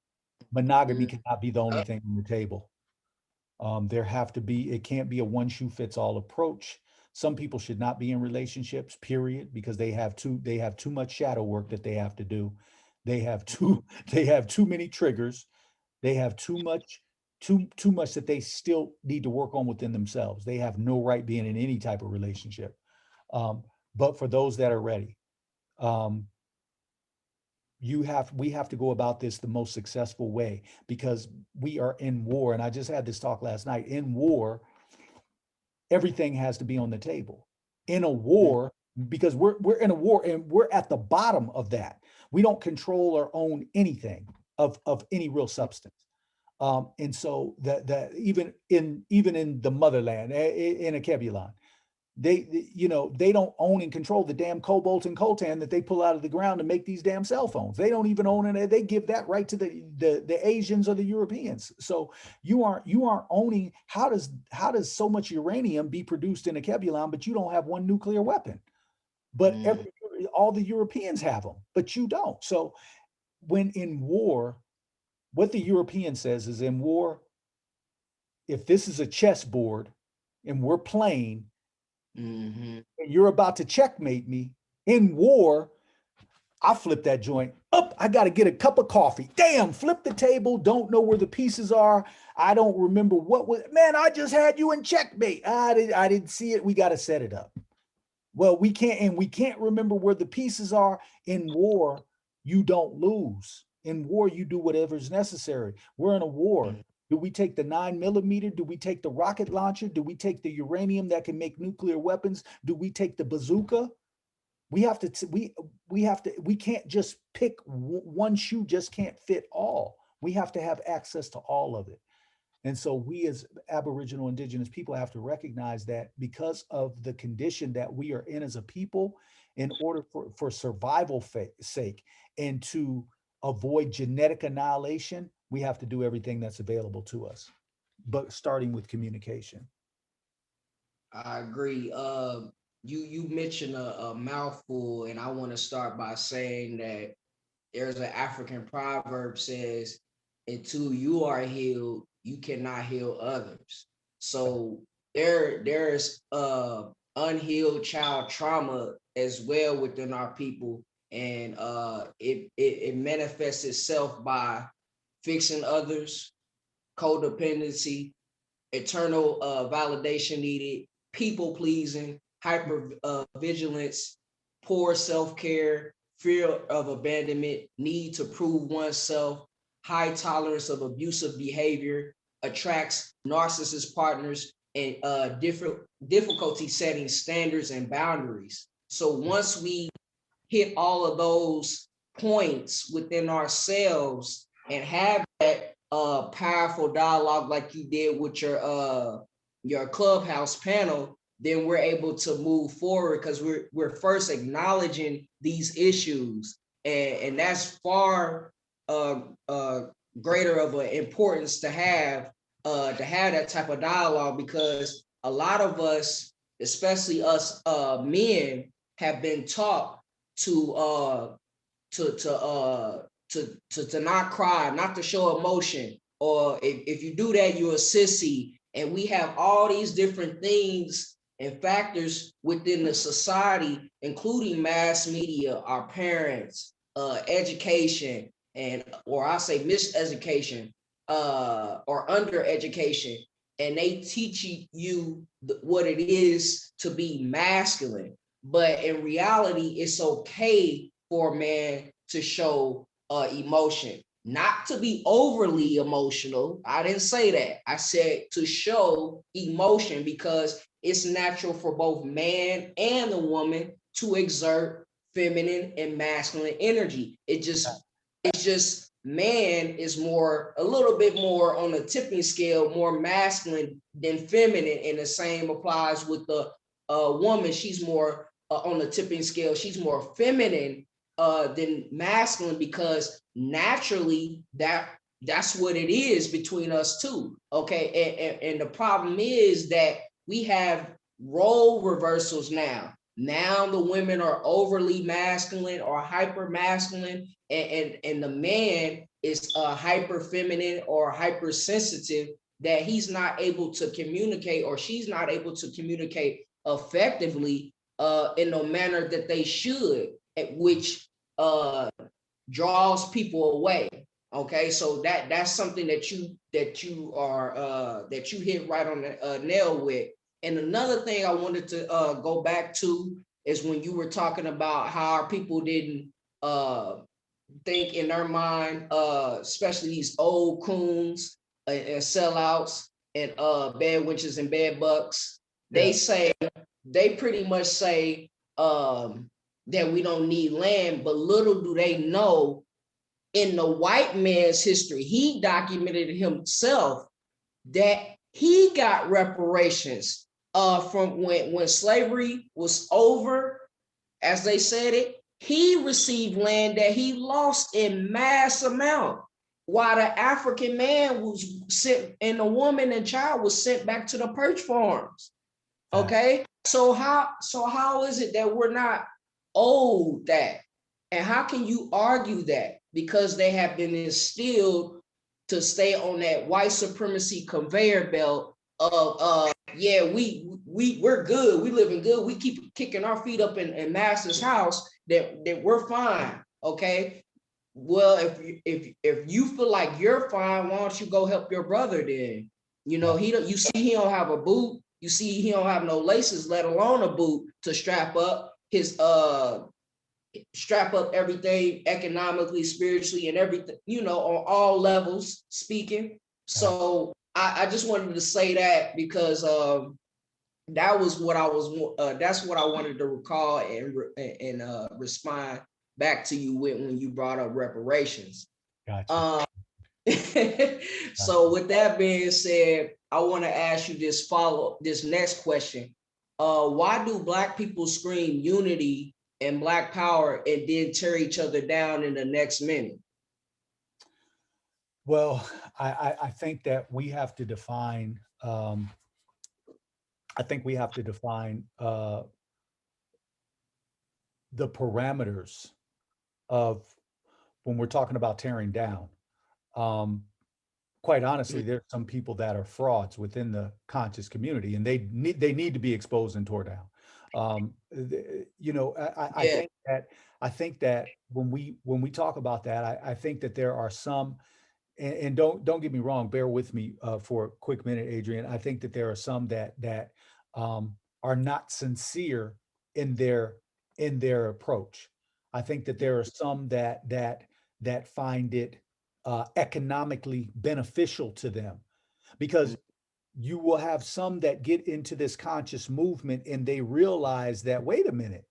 Monogamy mm, cannot be the only thing on the table. There have to be, it can't be a one shoe fits all approach. Some people should not be in relationships, period, because they have too much shadow work that they have to do. They have they have too many triggers. They have too much that they still need to work on within themselves. They have no right being in any type of relationship. Um, but for those that are ready, um, we have to go about this the most successful way, because we are in war. And I just had this talk last night. In war, everything has to be on the table. In a mm, war, because we're in a war and we're at the bottom of that. We don't control or own anything of any real substance. And so that even in the motherland, in a Kebulon, they don't own and control the damn cobalt and coltan that they pull out of the ground to make these damn cell phones. They don't even own it. They give that right to the Asians or the Europeans. So you aren't owning. How does so much uranium be produced in a Kebulon, but you don't have one nuclear weapon? But mm, all the Europeans have them, but you don't. So when in war, what the European says is, in war, if this is a chessboard and we're playing, mhm, and you're about to checkmate me in war, I flip that joint up. I got to get a cup of coffee. Damn, flip the table. Don't know where the pieces are. I don't remember what was. Man, I just had you in checkmate. I didn't see it. We got to set it up. Well, we can't remember where the pieces are. In war, you don't lose. In war, you do whatever's necessary. We're in a war. mm, Do we take the 9mm? Do we take the rocket launcher? Do we take the uranium that can make nuclear weapons? Do we take the bazooka? We have to we can't just pick one shoe, just can't fit all. We have to have access to all of it. And so we as Aboriginal Indigenous people have to recognize that, because of the condition that we are in as a people, in order for survival sake and to avoid genetic annihilation, we have to do everything that's available to us, but starting with communication. I agree. You mentioned a mouthful, and I want to start by saying that there's an African proverb says, "Until you are healed, you cannot heal others." So there's unhealed child trauma as well within our people, and it manifests itself by fixing others, codependency, eternal validation needed, people pleasing, hyper vigilance, poor self care, fear of abandonment, need to prove oneself, high tolerance of abusive behavior, attracts narcissist partners, and different difficulty setting standards and boundaries. So once we hit all of those points within ourselves and have that powerful dialogue like you did with your clubhouse panel, then we're able to move forward because we're first acknowledging these issues, and that's far uh, uh, greater of an importance to have that type of dialogue, because a lot of us, especially us men, have been taught to to to uh to not cry, not to show emotion, or if you do that, you're a sissy. And we have all these different things and factors within the society, including mass media, our parents, education, and or I say miseducation, or under education, and they teach you what it is to be masculine. But in reality, it's okay for a man to show emotion, not to be overly emotional. I didn't say that. I said to show emotion, because it's natural for both man and the woman to exert feminine and masculine energy. It's just man is more, a little bit more on the tipping scale, more masculine than feminine, and the same applies with the woman. She's more on the tipping scale. She's more feminine than masculine, because naturally that's what it is between us two. Okay, and the problem is that we have role reversals now. Now the women are overly masculine or hyper masculine, and the man is hyper feminine or hypersensitive, that he's not able to communicate, or she's not able to communicate effectively in the manner that they should, at which draws people away. Okay, so that's something that you hit right on the nail with. And another thing I wanted to go back to is when you were talking about how our people didn't think in their mind, especially these old coons and sellouts and bad witches and bad bucks. They say, they pretty much say that we don't need land, but little do they know, in the white man's history, he documented himself that he got reparations from when slavery was over, as they said it. He received land that he lost in mass amount, while the African man was sent, and the woman and child was sent back to the perch farms. Okay, so how is it that we're not owed that? And how can you argue that? Because they have been instilled to stay on that white supremacy conveyor belt of yeah, we're good, we living good, we keep kicking our feet up in master's house, that we're fine. Okay, well, if you feel like you're fine, why don't you go help your brother then? You know, you see he don't have a boot, you see he don't have no laces, let alone a boot to strap up his strap up everything economically, spiritually, and everything, you know, on all levels speaking. So I just wanted to say that, because that was what I was that's what I wanted to recall and respond back to you with when you brought up reparations. Gotcha. So with that being said, I want to ask you this next question. Why do Black people scream unity and Black power and then tear each other down in the next minute? Well, I think that we have to define, I think we have to define the parameters of when we're talking about tearing down. Quite honestly, there's some people that are frauds within the conscious community, and they need to be exposed and tore down. You know, I think that when we talk about that, I think that there are some, and don't get me wrong, bear with me for a quick minute, Adrian. I think that there are some that are not sincere in their approach. I think that there are some that find it economically beneficial to them, because you will have some that get into this conscious movement and they realize that, wait a minute,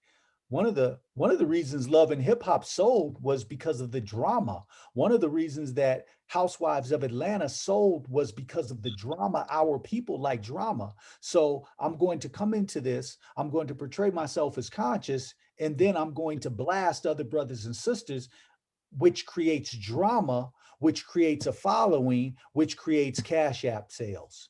one of the reasons love and hip hop sold was because of the drama. One of the reasons that Housewives of Atlanta sold was because of the drama. Our people like drama. So I'm going to come into this, I'm going to portray myself as conscious, and then I'm going to blast other brothers and sisters, which creates drama, which creates a following, which creates Cash App sales.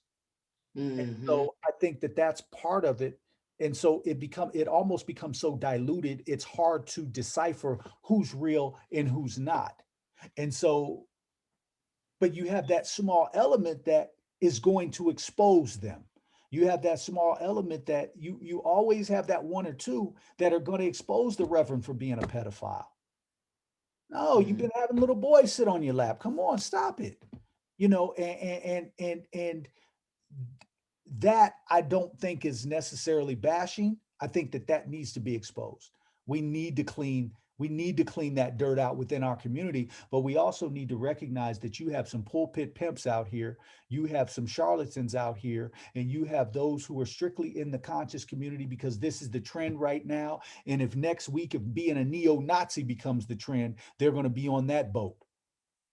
So I think that that's part of it. And so it almost becomes so diluted, it's hard to decipher who's real and who's not. And so, but you have that small element that is going to expose them. You have that small element that you always have that one or two that are going to expose the reverend for being a pedophile. No, you've been having little boys sit on your lap. Come on, stop it. You know, and that I don't think is necessarily bashing. I think that needs to be exposed. We need to clean that dirt out within our community, but we also need to recognize that you have some pulpit pimps out here, you have some charlatans out here, and you have those who are strictly in the conscious community because this is the trend right now. And if next week, if being a neo-Nazi becomes the trend, they're going to be on that boat.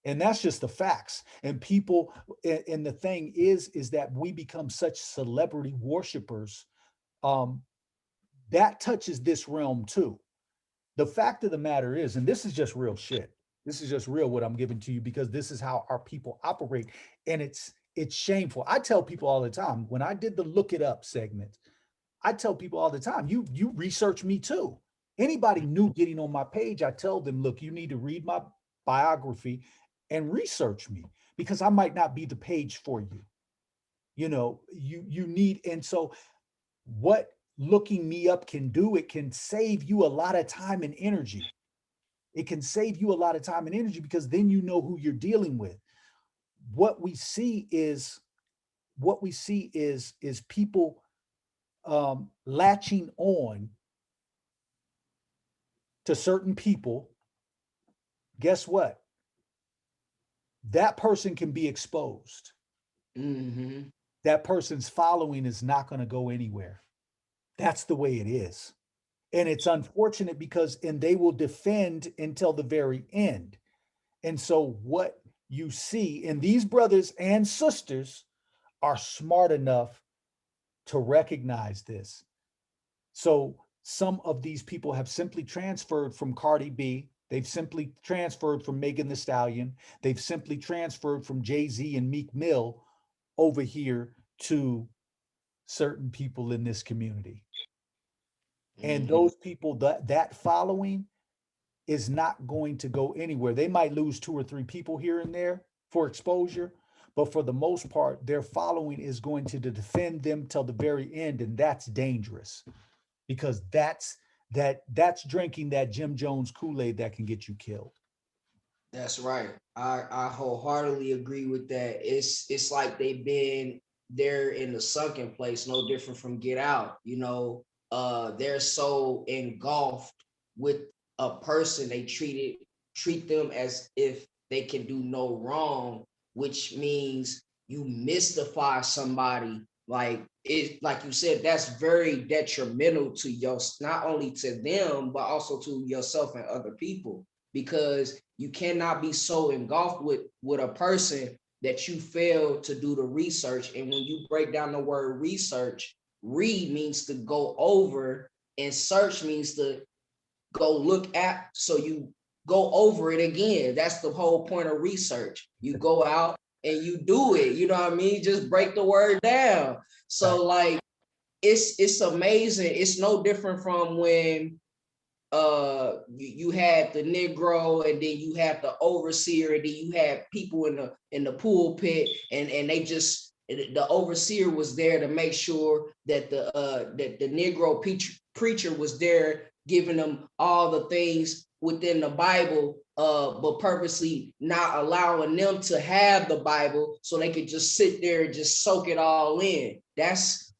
And that's just the facts. And people, and the thing is that we become such celebrity worshipers that touches this realm too. The fact of the matter is, and this is just real shit. This is just real what I'm giving to you because this is how our people operate. And it's shameful. I tell people all the time, when I did the look it up segment, I tell people all the time, you research me too. Anybody new getting on my page, I tell them, look, you need to read my biography and research me because I might not be the page for you. You know, you need, and so what looking me up can do, it can save you a lot of time and energy. It can save you a lot of time and energy because then you know who you're dealing with. What we see is is people latching on to certain people. Guess what? That person can be exposed. Mm-hmm. That person's following is not going to go anywhere. That's the way it is. And it's unfortunate because, and they will defend until the very end. And so, what you see, and these brothers and sisters are smart enough to recognize this. So, some of these people have simply transferred from Cardi B. They've simply transferred from Megan Thee Stallion. They've simply transferred from Jay-Z and Meek Mill over here to certain people in this community. And Mm-hmm. those people, that following is not going to go anywhere. They might lose 2 or 3 people here and there for exposure, but for the most part, their following is going to defend them till the very end, and that's dangerous because that's drinking that Jim Jones Kool-Aid that can get you killed. That's right. I wholeheartedly agree with that. It's like they've been there in the sunken place, no different from Get Out. You know, they're so engulfed with a person, they treat them as if they can do no wrong, which means you mystify somebody. Like you said, that's very detrimental to your, not only to them, but also to yourself and other people, because you cannot be so engulfed with a person that you fail to do the research. And when you break down the word research, read means to go over, and search means to go look at. So you go over it again. That's the whole point of research. You go out and you do it. You know what I mean? Just break the word down. So like it's amazing. It's no different from when you had the Negro, and then you had the overseer, and then you had people in the pulpit, and they just, the overseer was there to make sure that the Negro preacher was there giving them all the things within the Bible, but purposely not allowing them to have the Bible so they could just sit there and just soak it all in. That's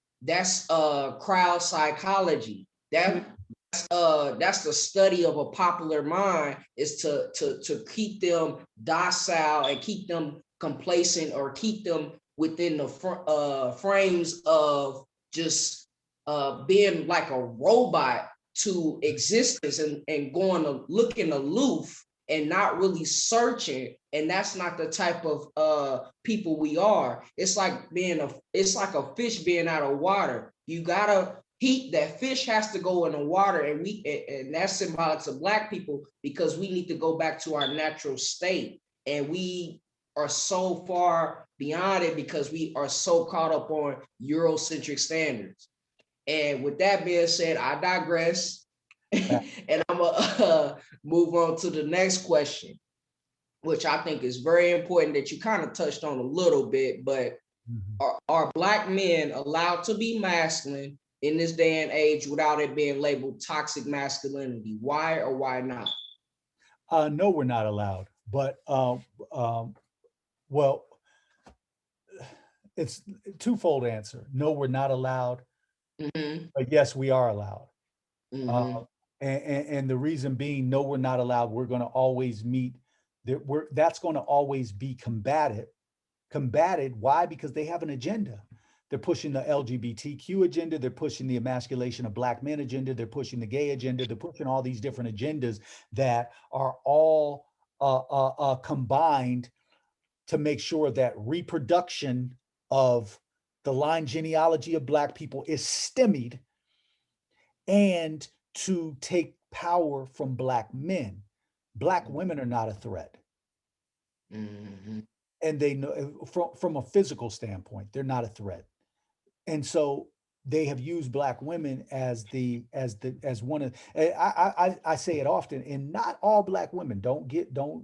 crowd psychology. That's the study of a popular mind, is to keep them docile and keep them complacent, or keep them within the frames of just being like a robot to existence, and going to looking aloof and not really searching. And that's not the type of people we are. It's like it's like a fish being out of water. You gotta heat that fish, has to go in the water, and that's symbolic to Black people, because we need to go back to our natural state, and we are so far beyond it because we are so caught up on Eurocentric standards. And with that being said, I digress, and I'm gonna move on to the next question, which I think is very important, that you kind of touched on a little bit. But are Black men allowed to be masculine in this day and age without it being labeled toxic masculinity? Why or why not? No, we're not allowed. But well, it's a twofold answer. No, we're not allowed. Mm-hmm. But yes, we are allowed. Uh, Mm-hmm. and the reason being, no, we're not allowed. We're going to always meet that. That's going to always be combated. Why? Because they have an agenda. They're pushing the LGBTQ agenda. They're pushing the emasculation of Black men agenda. They're pushing the gay agenda. They're pushing all these different agendas that are all combined to make sure that reproduction of the line genealogy of Black people is stymied, and to take power from Black men. Black women are not a threat. Mm-hmm. And they know from a physical standpoint, they're not a threat. And so they have used Black women as one of, I say it often, and not all Black women, don't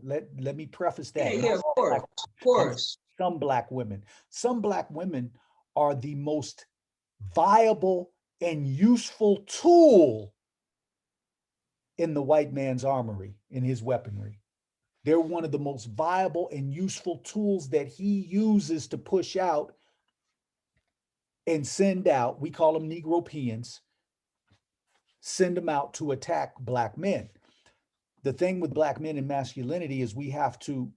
let me preface Yeah, that. Not yeah, of all course, Black, of I'm course. some Black women. Some Black women are the most viable and useful tool in the white man's armory, in his weaponry. They're one of the most viable and useful tools that he uses to push out and send out. We call them Negropeans, send them out to attack Black men. The thing with Black men and masculinity is we have to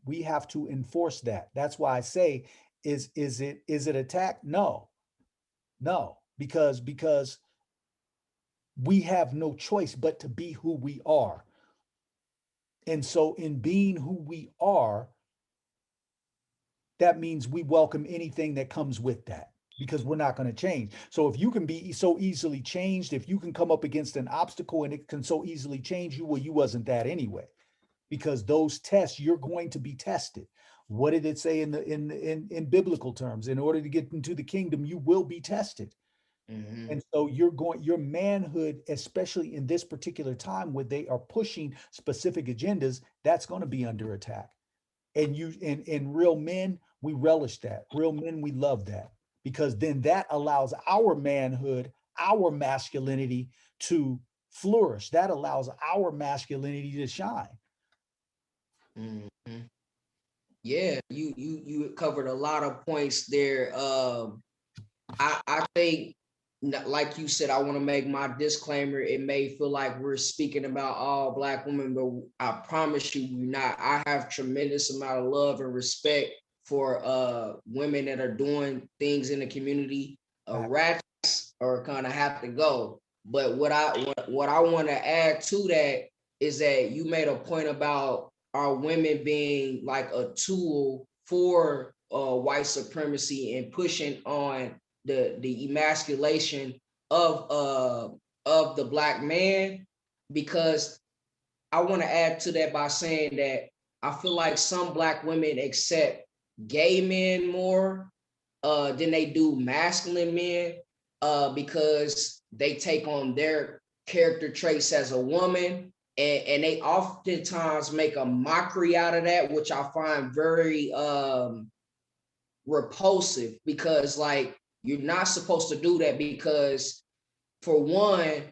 enforce that. That's why I say, is it attack? No, no, because we have no choice but to be who we are. And so in being who we are, that means we welcome anything that comes with that, because we're not going to change. So if you can be so easily changed, if you can come up against an obstacle and it can so easily change you, well, you wasn't that anyway, because those tests, you're going to be tested. What did it say in biblical terms? In order to get into the kingdom, you will be tested. Mm-hmm. And so your manhood, especially in this particular time where they are pushing specific agendas, that's going to be under attack. And real men, we relish that. Real men, we love that, because then that allows our manhood, our masculinity to flourish. That allows our masculinity to shine. Mm-hmm. Yeah, you covered a lot of points there. I think, like you said, I want to make my disclaimer. It may feel like we're speaking about all Black women, but I promise you, we're not. I have tremendous amount of love and respect for women that are doing things in the community. Rats are kind of have to go. But what I want to add to that is that you made a point about our women being like a tool for white supremacy and pushing on the emasculation of the Black man, because I want to add to that by saying that I feel like some Black women accept gay men more than they do masculine men, because they take on their character traits as a woman, and they oftentimes make a mockery out of that, which I find very repulsive, because like you're not supposed to do that, because for one,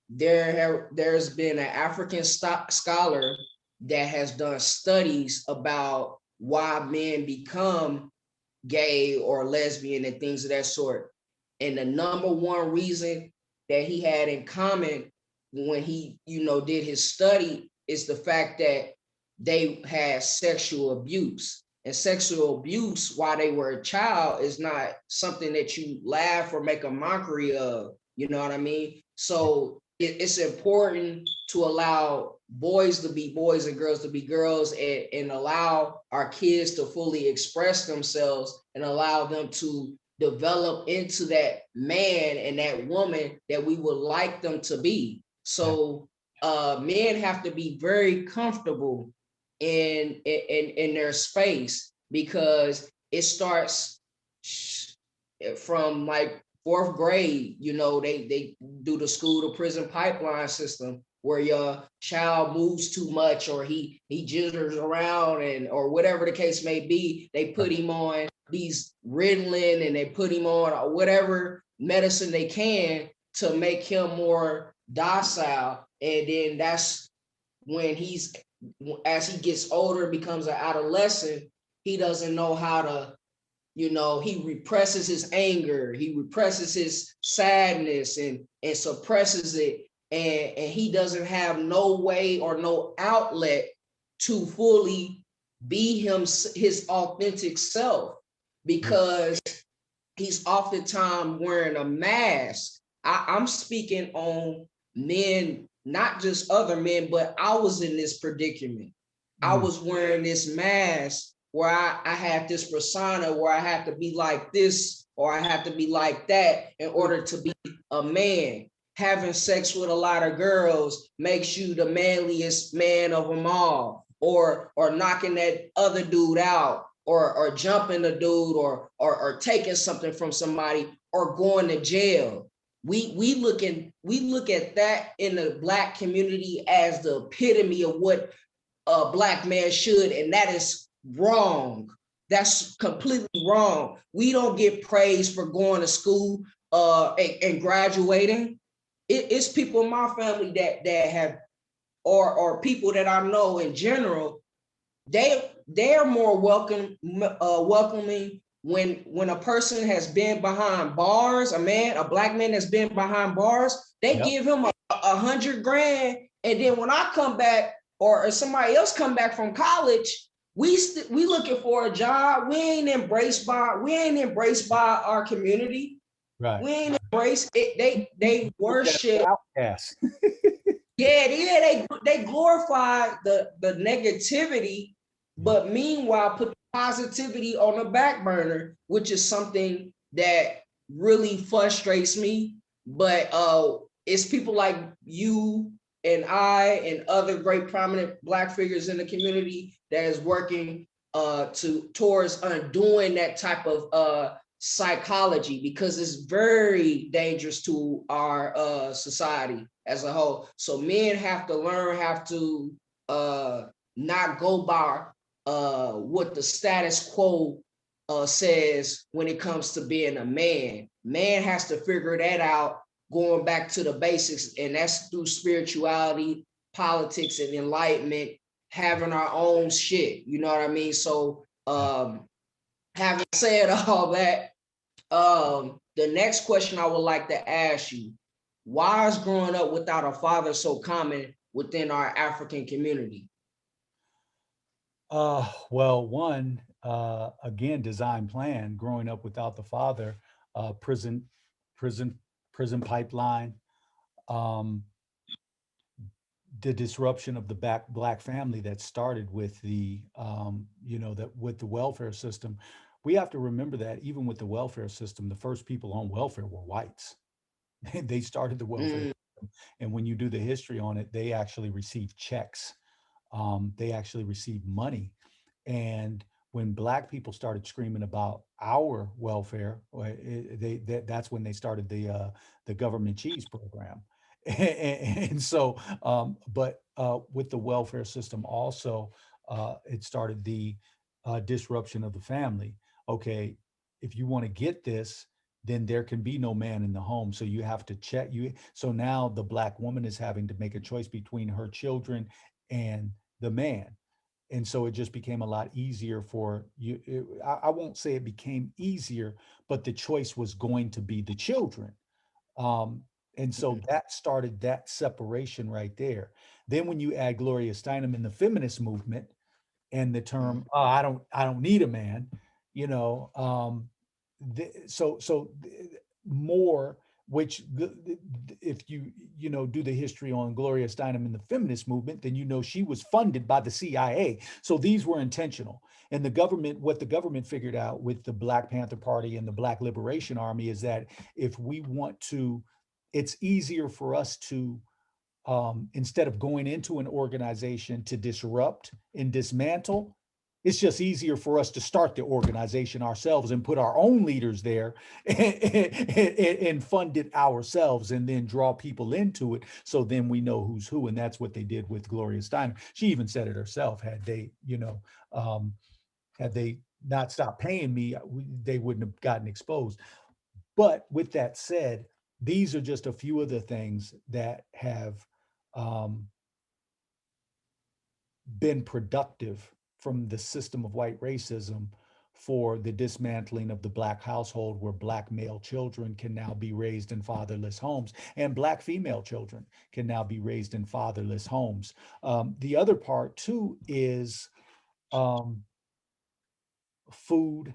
there's been an African scholar that has done studies about why men become gay or lesbian and things of that sort. And the number one reason that he had in common when he, did his study is the fact that they had sexual abuse. And sexual abuse while they were a child is not something that you laugh or make a mockery of. You know what I mean? So it's important to allow boys to be boys and girls to be girls, and allow our kids to fully express themselves and allow them to develop into that man and that woman that we would like them to be. So men have to be very comfortable in their space, because it starts from like fourth grade. They do the school to prison pipeline system, where your child moves too much, or he jitters around, and or whatever the case may be. They put him on these Ritalin, and they put him on whatever medicine they can to make him more docile. And then that's when as he gets older, becomes an adolescent, he doesn't know how to, he represses his anger, he represses his sadness, and suppresses it. And he doesn't have no way or no outlet to fully be his authentic self, because he's oftentimes wearing a mask. I'm speaking on men, not just other men, but I was in this predicament. I was wearing this mask where I had this persona where I had to be like this or I had to be like that in order to be a man. having sex with a lot of girls makes you the manliest man of them all, or knocking that other dude out, or jumping the dude, or taking something from somebody, or going to jail. We look at that in the Black community as the epitome of what a Black man should, and that is wrong. That's completely wrong. We don't get praised for going to school and graduating. It's people in my family that have, or people that I know in general, they're more welcoming when a person has been behind bars, a Black man that's been behind bars, they give him 100 grand, and then when I come back, or somebody else come back from college, we looking for a job. We ain't embraced by our community. Right. We ain't embraced it. They worship. Yes. They glorify the negativity, but meanwhile put the positivity on the back burner, which is something that really frustrates me. But it's people like you and I and other great prominent Black figures in the community that is working towards undoing that type of psychology, because it's very dangerous to our society as a whole. So men have to learn how to not go by what the status quo says when it comes to being a man. Man has to figure that out, going back to the basics, and that's through spirituality, politics, and enlightenment, having our own shit. You know what I mean? So having said all that, the next question I would like to ask you: why is growing up without a father so common within our African community? Well, one, again, design plan, growing up without the father, prison, prison, prison pipeline, um, the disruption of the Black family that started with the, that with the welfare system. We have to remember that even with the welfare system, the first people on welfare were whites. They started the welfare system. And when you do the history on it, they actually received checks. They actually received money. And when Black people started screaming about our welfare, that's when they started the government cheese program. And so, but with the welfare system also, it started the disruption of the family. Okay, if you want to get this, then there can be no man in the home. So you have to check you. So now the Black woman is having to make a choice between her children and the man. And so it just became a lot easier for you. I won't say it became easier, but the choice was going to be the children. Um, and so that started that separation right there. Then when you add Gloria Steinem in the feminist movement and the term, oh, I don't need a man, you know, more, which if you do the history on Gloria Steinem and the feminist movement, then she was funded by the CIA. So these were intentional. And the government, what the government figured out with the Black Panther Party and the Black Liberation Army is that if we want to, it's easier for us to instead of going into an organization to disrupt and dismantle, it's just easier for us to start the organization ourselves and put our own leaders there and fund it ourselves and then draw people into it. So then we know who's who. And that's what they did with Gloria Steinem. She even said it herself. Had they not stopped paying me, they wouldn't have gotten exposed. But with that said, these are just a few of the things that have um, been productive from the system of white racism for the dismantling of the Black household, where Black male children can now be raised in fatherless homes, and Black female children can now be raised in fatherless homes. The other part too is um, food,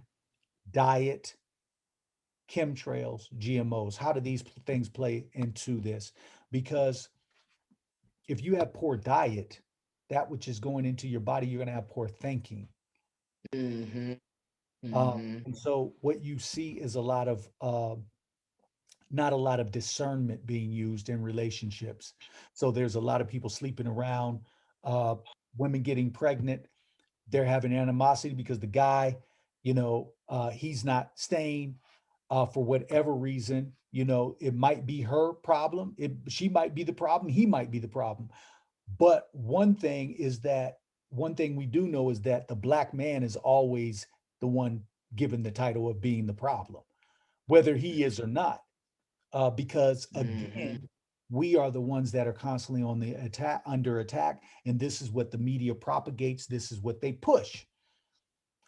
diet, chemtrails, GMOs. How do these things play into this? Because if you have poor diet, that which is going into your body, you're going to have poor thinking. Mm-hmm. And so what you see is a lot of not a lot of discernment being used in relationships. So there's a lot of people sleeping around, uh, women getting pregnant. They're having animosity because the guy, he's not staying for whatever reason. It might be her problem. She might be the problem. He might be the problem. But one thing we do know is that the black man is always the one given the title of being the problem, whether he is or not. Because again, we are the ones that are constantly on the attack, under attack, and this is what the media propagates. This is what they push,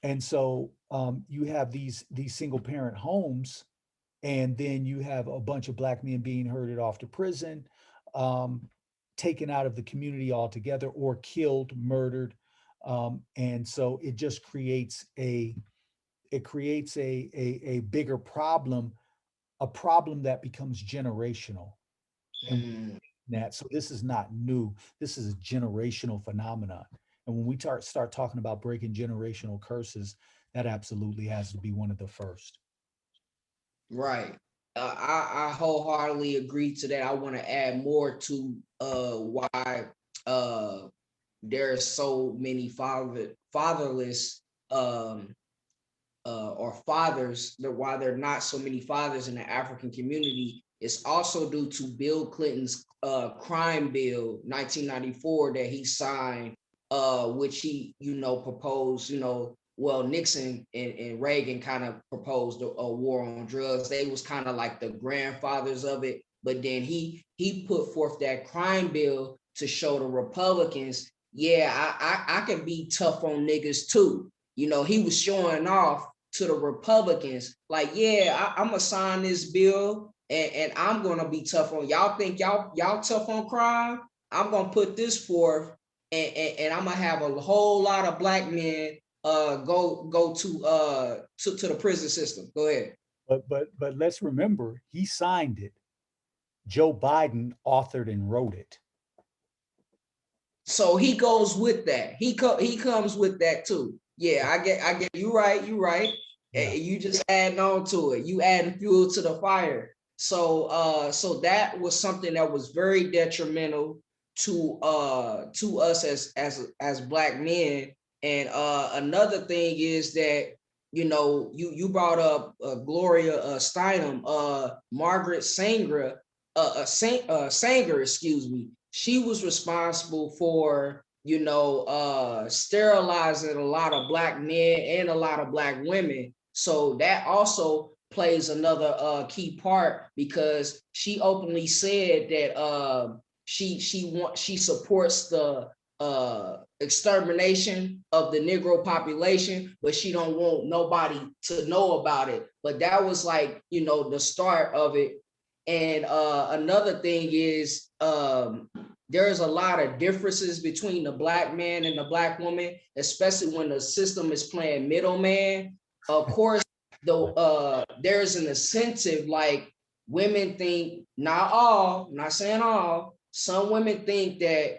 and so you have these single parent homes, and then you have a bunch of black men being herded off to prison, um, taken out of the community altogether, or killed, murdered, and so it just creates a bigger problem, a problem that becomes generational. And that, so this is not new. This is a generational phenomenon. And when we start talking about breaking generational curses, that absolutely has to be one of the first. Right. I wholeheartedly agree to that. I want to add more to why there are so many fatherless or fathers, why there are not so many fathers in the African community. It's also due to Bill Clinton's crime bill 1994 that he signed, which he proposed. Well, Nixon and Reagan kind of proposed a war on drugs. They was kind of like the grandfathers of it. But then he put forth that crime bill to show the Republicans, yeah, I can be tough on niggas too. He was showing off to the Republicans, like, yeah, I'm gonna sign this bill and I'm gonna be tough on y'all. Think y'all tough on crime? I'm gonna put this forth, and I'm gonna have a whole lot of black men go to the prison system. Go ahead. But let's remember, he signed it. Joe Biden authored and wrote it. So he goes with that. He comes with that too. Yeah, I get you right. You right. Yeah. You just adding on to it. You adding fuel to the fire. So that was something that was very detrimental to us as black men. And another thing is that you brought up Gloria Steinem, Margaret Sanger, Sanger, excuse me. She was responsible for sterilizing a lot of black men and a lot of black women. So that also plays another key part, because she openly said that she supports the extermination of the Negro population, but she don't want nobody to know about it. But that was like the start of it. And another thing is there's a lot of differences between the black man and the black woman, especially when the system is playing middleman. Of course, though, there's an incentive, like women think, not all, I'm not saying all, some women think that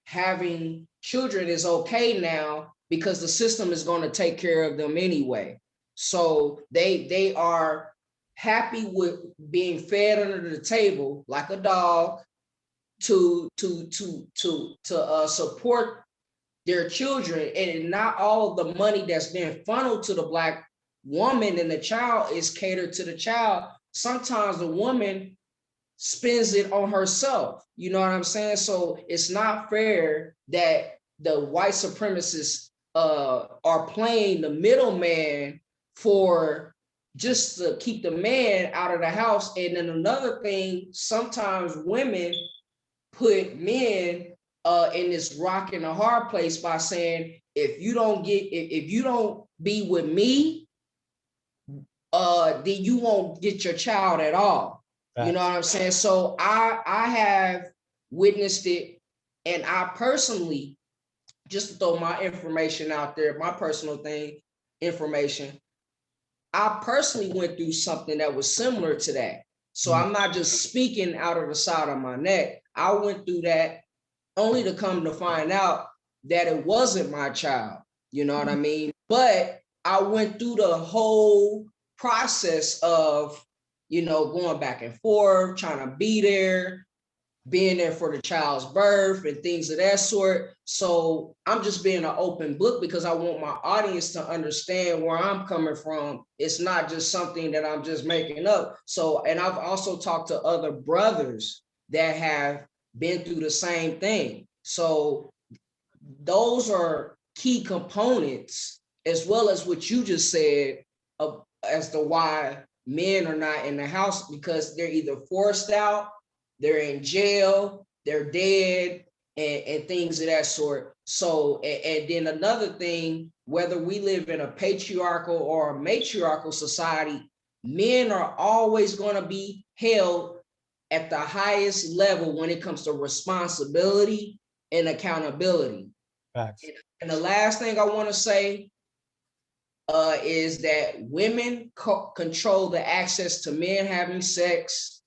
having children is okay now because the system is going to take care of them anyway. So they are happy with being fed under the table like a dog to support their children, and not all the money that's being funneled to the black woman and the child is catered to the child. Sometimes the woman spends it on herself. You know what I'm saying? So it's not fair that the white supremacists are playing the middleman for just to keep the man out of the house. And then another thing, sometimes women put men in this rock and a hard place by saying, if you don't be with me, then you won't get your child at all. You know what I'm saying? So I have witnessed it, and I personally, just to throw my information out there, my personal information, I personally went through something that was similar to that. So I'm not just speaking out of the side of my neck. I went through that only to come to find out that it wasn't my child. You know what I mean? But I went through the whole process of you know, going back and forth, trying to be there, being there for the child's birth and things of that sort. So I'm just being an open book because I want my audience to understand where I'm coming from. It's not just something that I'm just making up. So, and I've also talked to other brothers that have been through the same thing. So those are key components, as well as what you just said as to why men are not in the house, because they're either forced out, they're in jail, they're dead, and things of that sort. So, and then another thing, whether we live in a patriarchal or a matriarchal society, men are always going to be held at the highest level when it comes to responsibility and accountability. Facts. And the last thing I want to say is that women control the access to men having sex,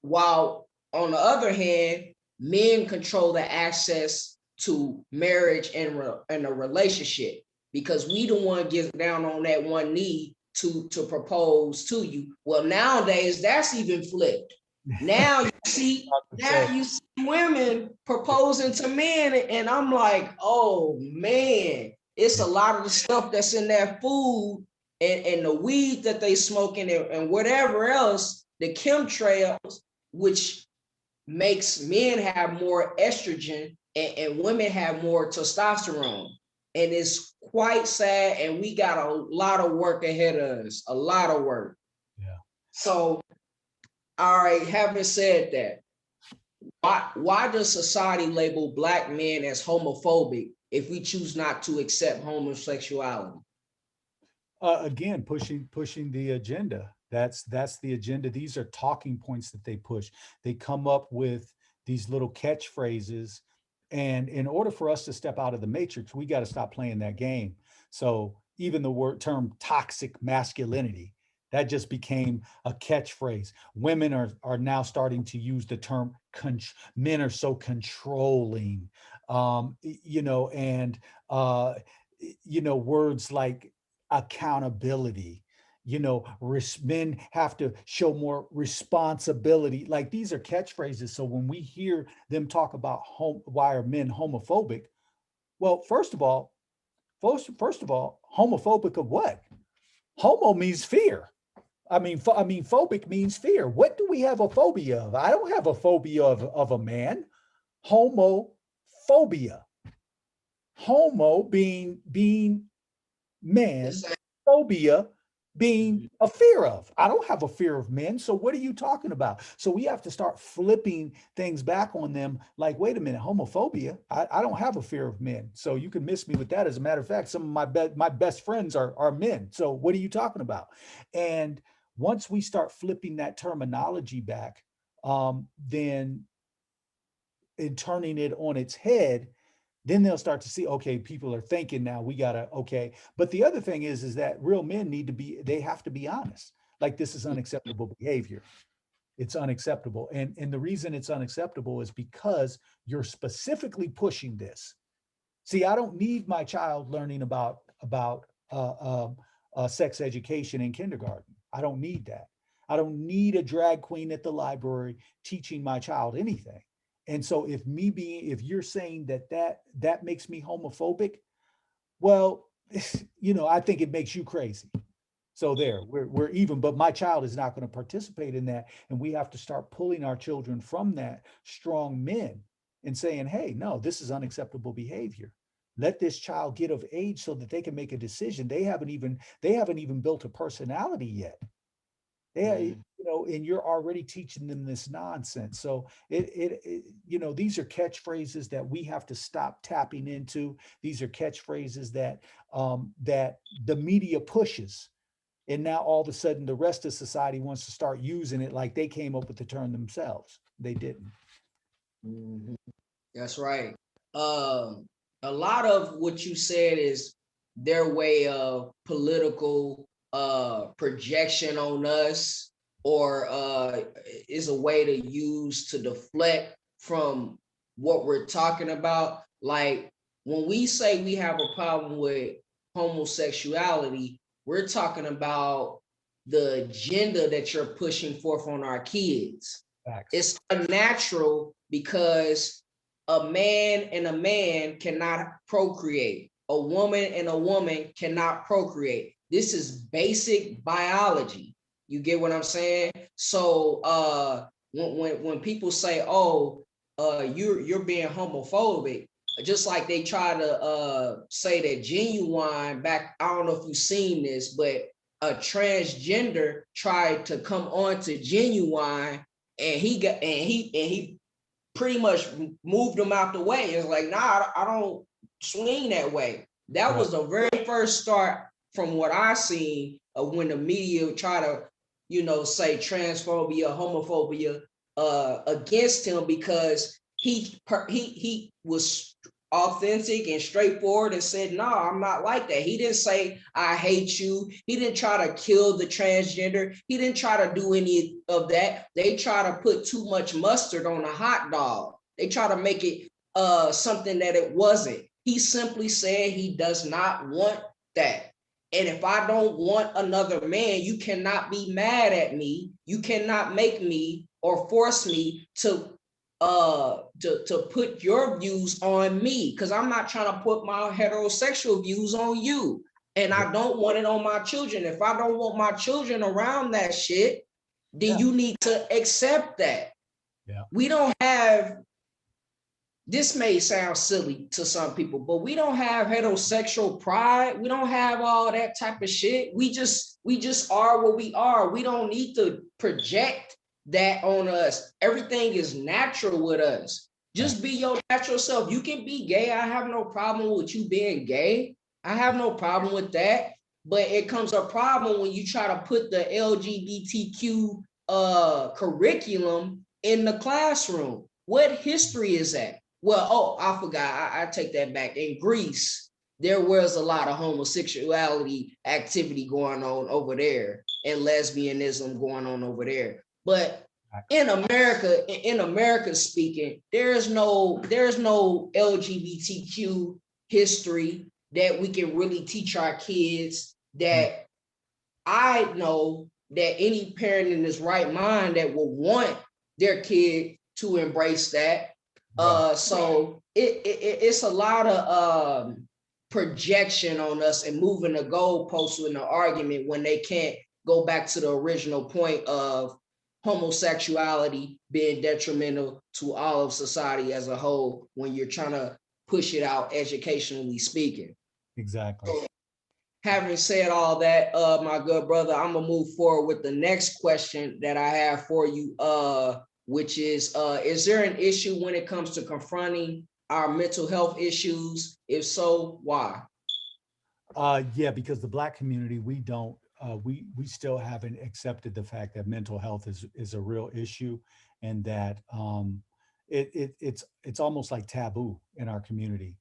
while on the other hand, men control the access to marriage and a relationship, because we the one gets down on that one knee to propose to you. Well, nowadays that's even flipped. Now you see women proposing to men, and I'm like, oh man, it's a lot of the stuff that's in that food and the weed that they smoking and whatever else, the chemtrails, which makes men have more estrogen and women have more testosterone. And it's quite sad, and we got a lot of work ahead of us, a lot of work. Yeah. So, all right, having said that, why does society label Black men as homophobic if we choose not to accept homosexuality? Again, pushing the agenda. That's the agenda. These are talking points that they push. They come up with these little catchphrases, and in order for us to step out of the matrix, we got to stop playing that game. So even the term toxic masculinity, that just became a catchphrase. Women are now starting to use the term men are so controlling, and words like accountability, men have to show more responsibility. Like, these are catchphrases. So when we hear them talk about why are men homophobic, well, first of all, homophobic of what? Homo means fear. Phobic means fear. What do we have a phobia of? I don't have a phobia of a man. Homophobia. Homo being man, phobia being a fear of. I don't have a fear of men. So what are you talking about? So we have to start flipping things back on them. Like, wait a minute, homophobia. I don't have a fear of men. So you can miss me with that. As a matter of fact, some of my best friends are men. So what are you talking about? And once we start flipping that terminology back, then in turning it on its head, then they'll start to see, okay, people are thinking now, we gotta, okay. But the other thing is that real men they have to be honest. Like, this is unacceptable behavior. It's unacceptable. And the reason it's unacceptable is because you're specifically pushing this. See, I don't need my child learning about sex education in kindergarten. I don't need that. I don't need a drag queen at the library teaching my child anything. And so if you're saying that makes me homophobic, well, I think it makes you crazy. So there, we're even, but my child is not going to participate in that. And we have to start pulling our children from that strong men and saying, hey, no, this is unacceptable behavior. Let this child get of age so that they can make a decision. They haven't even built a personality yet. And you're already teaching them this nonsense. So these are catchphrases that we have to stop tapping into. These are catchphrases that the media pushes. And now all of a sudden the rest of society wants to start using it like they came up with the term themselves. They didn't. Mm-hmm. That's right. A lot of what you said is their way of political projection on us, or is a way to use to deflect from what we're talking about. Like, when we say we have a problem with homosexuality, we're talking about the agenda that you're pushing forth on our kids. Facts. It's unnatural because a man cannot procreate. A woman and a woman cannot procreate. This is basic biology. You get what I'm saying? So when people say, "Oh, you're being homophobic," just like they try to say that Genuine back, I don't know if you've seen this, but a transgender tried to come on to Genuine, and he pretty much moved him out the way. It's like, nah, I don't swing that way. That was the very first start from what I seen of when the media try to, say transphobia, homophobia against him, because he was authentic and straightforward and said, no, I'm not like that. He didn't say, I hate you. He didn't try to kill the transgender. He didn't try to do any of that. They try to put too much mustard on a hot dog. They try to make it something that it wasn't. He simply said he does not want that. And if I don't want another man, you cannot be mad at me. You cannot make me or force me to put your views on me, because I'm not trying to put my heterosexual views on you, and I don't want it on my children. If I don't want my children around that shit, then you need to accept that. We don't have, this may sound silly to some people, but we don't have heterosexual pride. We don't have all that type of shit. We just are what we are. We don't need to project that on us. Everything is natural with us. Just be your natural self. You can be gay. I have no problem with you being gay. I have no problem with that. But it comes a problem when you try to put the LGBTQ curriculum in the classroom. What history is that? Well, I forgot. I take that back. In Greece, there was a lot of homosexuality activity going on over there, and lesbianism going on over there. But in America speaking, there's no LGBTQ history that we can really teach our kids, that I know that any parent in his right mind that will want their kid to embrace that. So it's a lot of projection on us and moving the goalposts in the argument when they can't go back to the original point of homosexuality being detrimental to all of society as a whole when you're trying to push it out educationally speaking. Exactly. So, having said all that, my good brother, I'm gonna move forward with the next question that I have for you, which is there an issue when it comes to confronting our mental health issues? If so, why? Yeah, because the Black community, we don't, we still haven't accepted the fact that mental health is a real issue, and that it's almost like taboo in our community.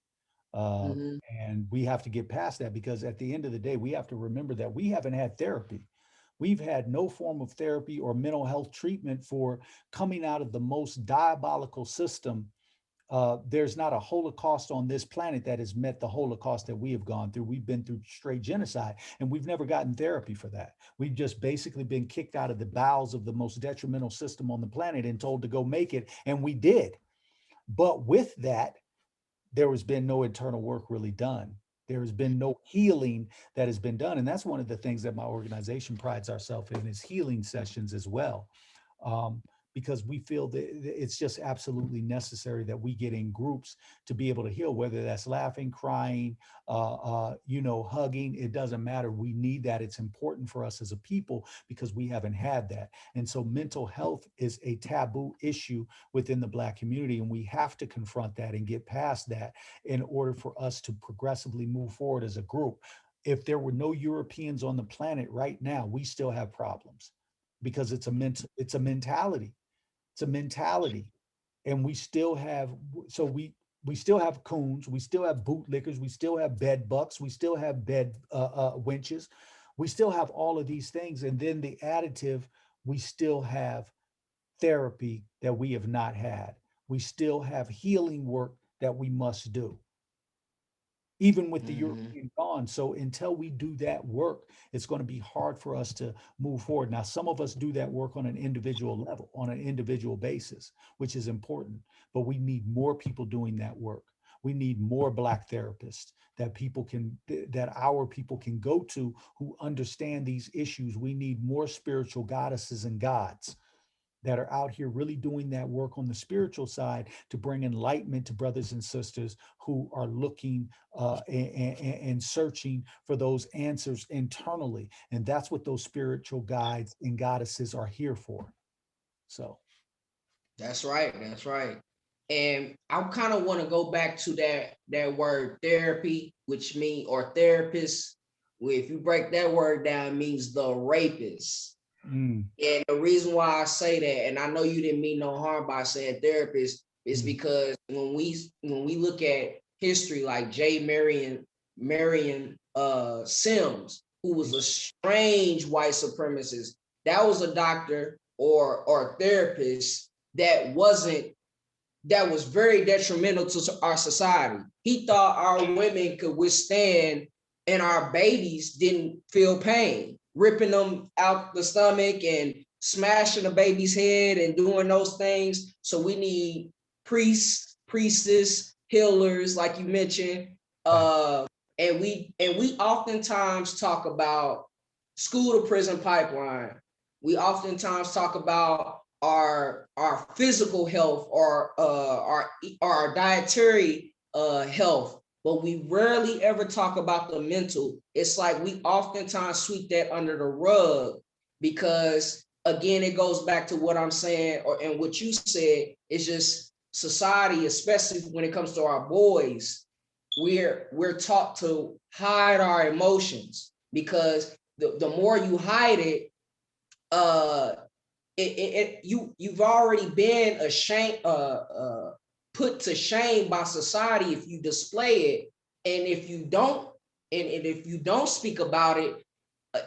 And we have to get past that, because at the end of the day, we have to remember that we haven't had therapy. We've had no form of therapy or mental health treatment for coming out of the most diabolical system. There's not a Holocaust on this planet that has met the Holocaust that we have gone through. We've been through straight genocide, and we've never gotten therapy for that. We've just basically been kicked out of the bowels of the most detrimental system on the planet and told to go make it, and we did. But with that, there has been no internal work really done. There has been no healing that has been done. And that's one of the things that my organization prides ourselves in, is healing sessions as well. Um, because we feel that it's just absolutely necessary that we get in groups to be able to heal, whether that's laughing, crying, hugging, it doesn't matter. We need that. It's important for us as a people because we haven't had that. And so mental health is a taboo issue within the Black community. And we have to confront that and get past that in order for us to progressively move forward as a group. If there were no Europeans on the planet right now, we still have problems, because it's a mentality. It's a mentality. And we still have, so we still have coons, we still have bootlickers, we still have bed bucks, we still have bed wenches, we still have all of these things. And then the additive, we still have therapy that we have not had. We still have healing work that we must do. even with the Mhm. European gone. So until we do that work, it's going to be hard for us to move forward. Now, some of us do that work on an individual level, on an individual basis, which is important, but we need more people doing that work. We need more Black therapists that that our people can go to who understand these issues. We need more spiritual goddesses and gods that are out here really doing that work on the spiritual side to bring enlightenment to brothers and sisters who are looking and searching for those answers internally. And that's what those spiritual guides and goddesses are here for. So, That's right. That's right. And I kind of want to go back to that word therapy, which mean or therapist. If you break that word down, it means the rapist. mm, And the reason why I say that, and I know you didn't mean no harm by saying therapist, is mm, because when we look at history, like J. Marion Sims, who was a strange white supremacist, that was a doctor or therapist that was very detrimental to our society. He thought our women could withstand and our babies didn't feel pain, ripping them out the stomach and smashing the baby's head and doing those things. So we need priests, priestess, healers, like you mentioned. right. And we oftentimes talk about school to prison pipeline. We oftentimes talk about our physical health or our dietary health, but we rarely ever talk about the mental. It's like we oftentimes sweep that under the rug because again, it goes back to what I'm saying and what you said. It's just society, especially when it comes to our boys, we're taught to hide our emotions because the more you hide it, uh you've already been ashamed, put to shame by society if you display it, and if you don't speak about it,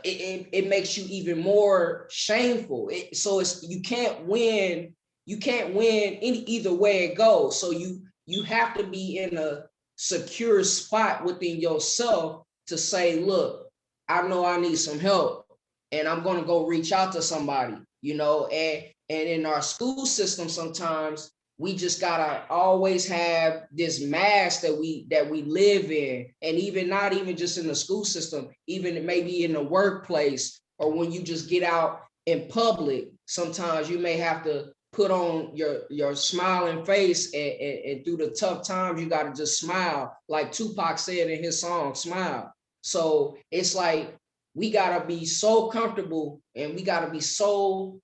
it makes you even more shameful. So it's you can't win any either way it goes. So you have to be in a secure spot within yourself to say, look, I know I need some help, and I'm going to go reach out to somebody, and in our school system sometimes we just gotta always have this mask that we live in, and even not even just in the school system, even maybe in the workplace or when you just get out in public. Sometimes you may have to put on your smiling face, and through the tough times you got to just smile, like Tupac said in his song Smile. So it's like we got to be so comfortable and we got to be so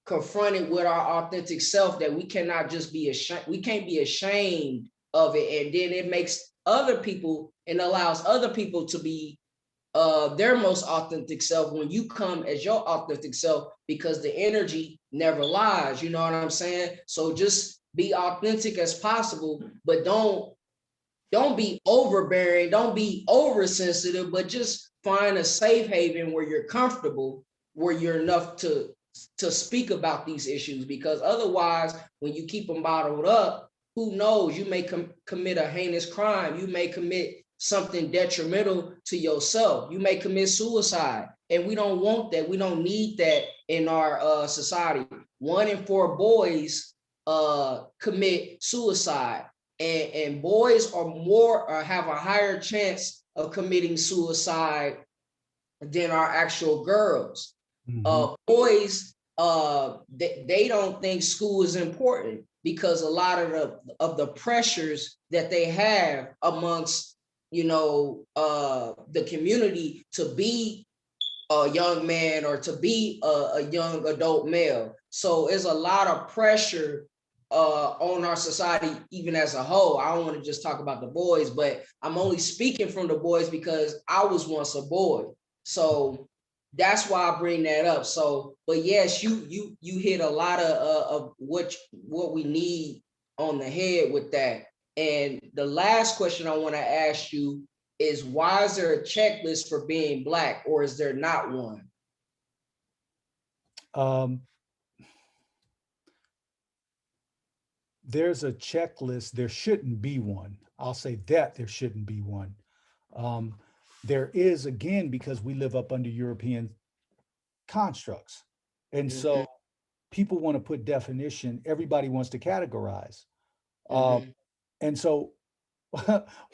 confronted with our authentic self that we cannot just be ashamed. We can't be ashamed of it. And then it makes other people and allows other people to be their most authentic self when you come as your authentic self, because the energy never lies. You know what I'm saying? So just be authentic as possible, but don't be overbearing, don't be oversensitive, but just find a safe haven where you're comfortable, where you're enough to speak about these issues. Because otherwise, when you keep them bottled up, who knows? You may commit a heinous crime. You may commit something detrimental to yourself. You may commit suicide, and we don't want that. We don't need that in our society. 1 in 4 boys commit suicide, and boys are more have a higher chance of committing suicide than our actual girls. Mhm. Boys, they don't think school is important because a lot of the pressures that they have amongst the community to be a young man or to be a young adult male. So there's a lot of pressure on our society, even as a whole. I don't want to just talk about the boys, but I'm only speaking from the boys because I was once a boy. So that's why I bring that up. So, but yes, you hit a lot of what we need on the head with that. And the last question I want to ask you is, why is there a checklist for being Black, or is there not one? Um, there's a checklist. There shouldn't be one. I'll say that there shouldn't be one. Um, there is, again, because we live up under European constructs. And Mm-hmm. so people want to put definition, everybody wants to categorize. Uh, Mm-hmm. and so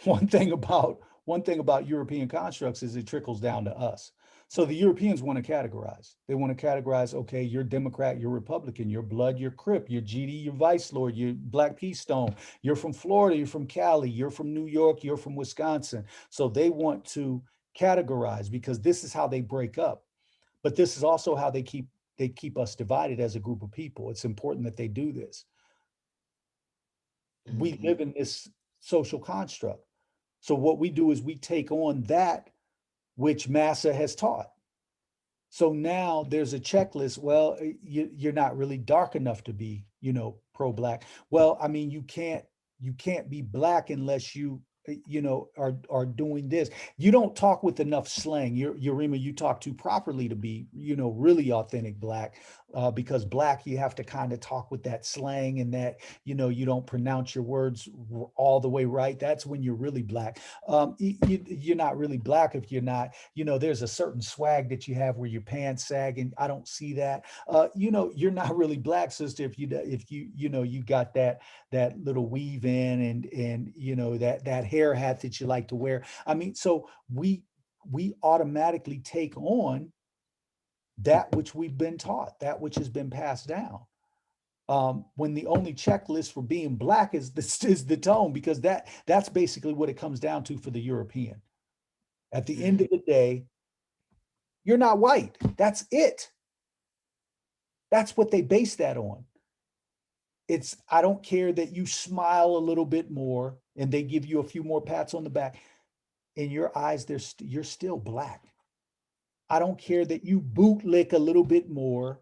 one thing about one thing about European constructs is it trickles down to us. So the Europeans want to categorize. They want to categorize, okay, you're Democrat, you're Republican, you're Blood, you're Crip, you're GD, you're Vice Lord, you're Black Keystone, you're from Florida, you're from Cali, you're from New York, you're from Wisconsin. So they want to categorize because this is how they break up. But this is also how they keep us divided as a group of people. It's important that they do this. We Mm-hmm. live in this social construct. So what we do is we take on that which Massa has taught. So now there's a checklist. Well, you're not really dark enough to be, pro-black. Well, I mean, you can't be black unless you, are doing this. You don't talk with enough slang. Yarima, you talk too properly to be, really authentic black. Because black, you have to kind of talk with that slang and that, you don't pronounce your words all the way right. That's when you're really black. You're not really black if you're not, there's a certain swag that you have where your pants sag, and I don't see that. You're not really black, sister, if you got that little weave in and that hair hat that you like to wear. I mean, so we automatically take on that which we've been taught, that which has been passed down. When the only checklist for being black is the tone, because that's basically what it comes down to for the European. At the end Mm-hmm. of the day, you're not white. That's it. That's what they base that on. It's, I don't care that you smile a little bit more and they give you a few more pats on the back. In your eyes, you're still black. I don't care that you bootlick a little bit more.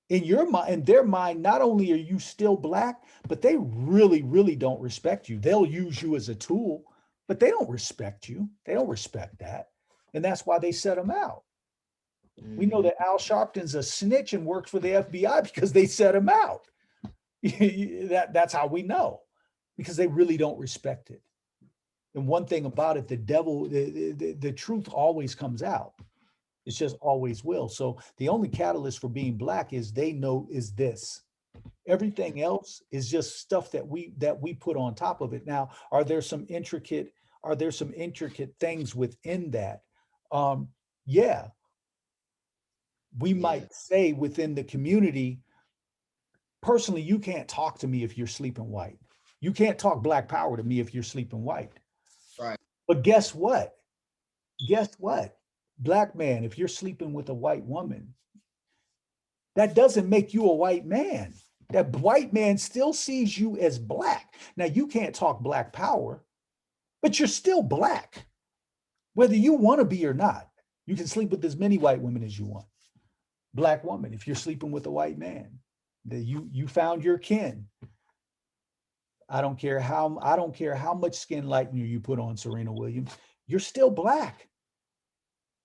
In your mind, in their mind, not only are you still black, but they really, really don't respect you. They'll use you as a tool, but they don't respect you. They don't respect that. And that's why they set them out. We know Mm-hmm. that Al Sharpton's a snitch and works for the FBI because they set him out. That's how we know, because they really don't respect it. And one thing about it, the devil, the truth always comes out. It's just always will. So the only catalyst for being black is they know is this. Everything else is just stuff that we put on top of it. Now, are there some intricate things within that? Um, yeah, we Yeah. might say within the community, personally, you can't talk to me if you're sleeping white. You can't talk black power to me if you're sleeping white. Right. But guess what? Guess what? Black man, if you're sleeping with a white woman, that doesn't make you a white man. That white man still sees you as black. Now, you can't talk black power, but you're still black, whether you want to be or not. You can sleep with as many white women as you want. Black woman, if you're sleeping with a white man, that you found your kin. I don't care how much skin lightener you put on Serena Williams, you're still black.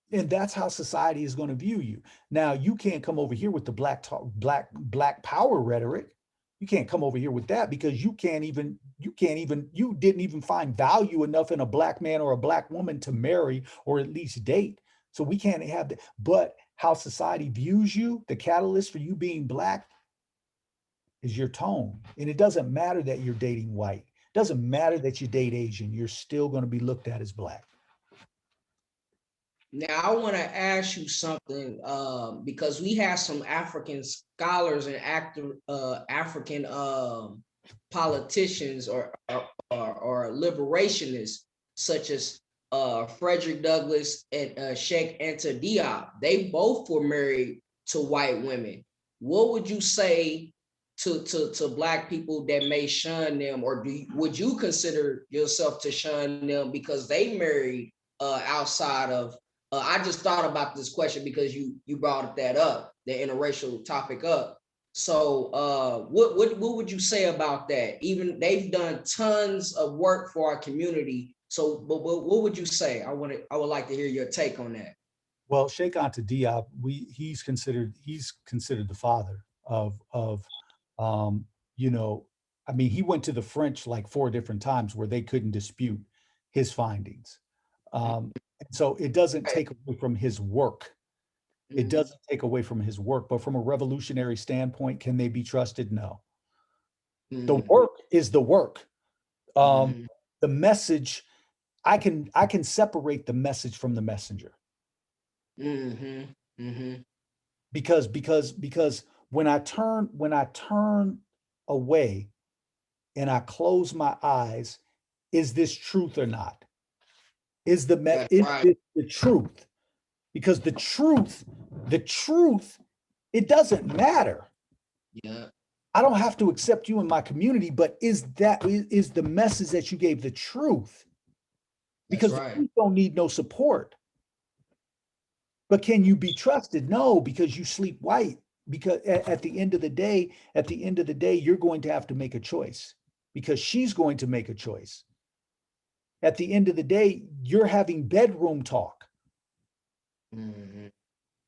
And that's how society is going to view you. Now, you can't come over here with the black talk, black power rhetoric. You can't come over here with that because you didn't even find value enough in a black man or a black woman to marry or at least date. So we can't have that. But how society views you, the catalyst for you being black is your tone. And it doesn't matter that you're dating white. It doesn't matter that you date Asian. You're still going to be looked at as black. Now I want to ask you something because we have some African scholars and African politicians or liberationists such as Frederick Douglass and Sheikh Anta Diop. They both were married to white women. What would you say to black people that may shun them, or would you consider yourself to shun them because they married outside of I just thought about this question because you brought that up, the interracial topic up. So what would you say about that? Even they've done tons of work for our community. So but what would you say? I would like to hear your take on that. Well, Sheikh Anta Diop, he's considered the father of um, you know I mean, he went to the French like 4 different times where they couldn't dispute his findings. So it doesn't take away from his work. It doesn't take away from his work, but from a revolutionary standpoint, can they be trusted? No. The work is the work. The message, I can separate the message from the messenger. Because when I turn away and I close my eyes, is this truth or not? Is this the truth? Because the truth, it doesn't matter. Yeah. I don't have to accept you in my community, but is the message that you gave the truth? Because the truth don't need no support. But can you be trusted? No, because you sleep white. Because at the end of the day, you're going to have to make a choice, because she's going to make a choice. At the end of the day, you're having bedroom talk.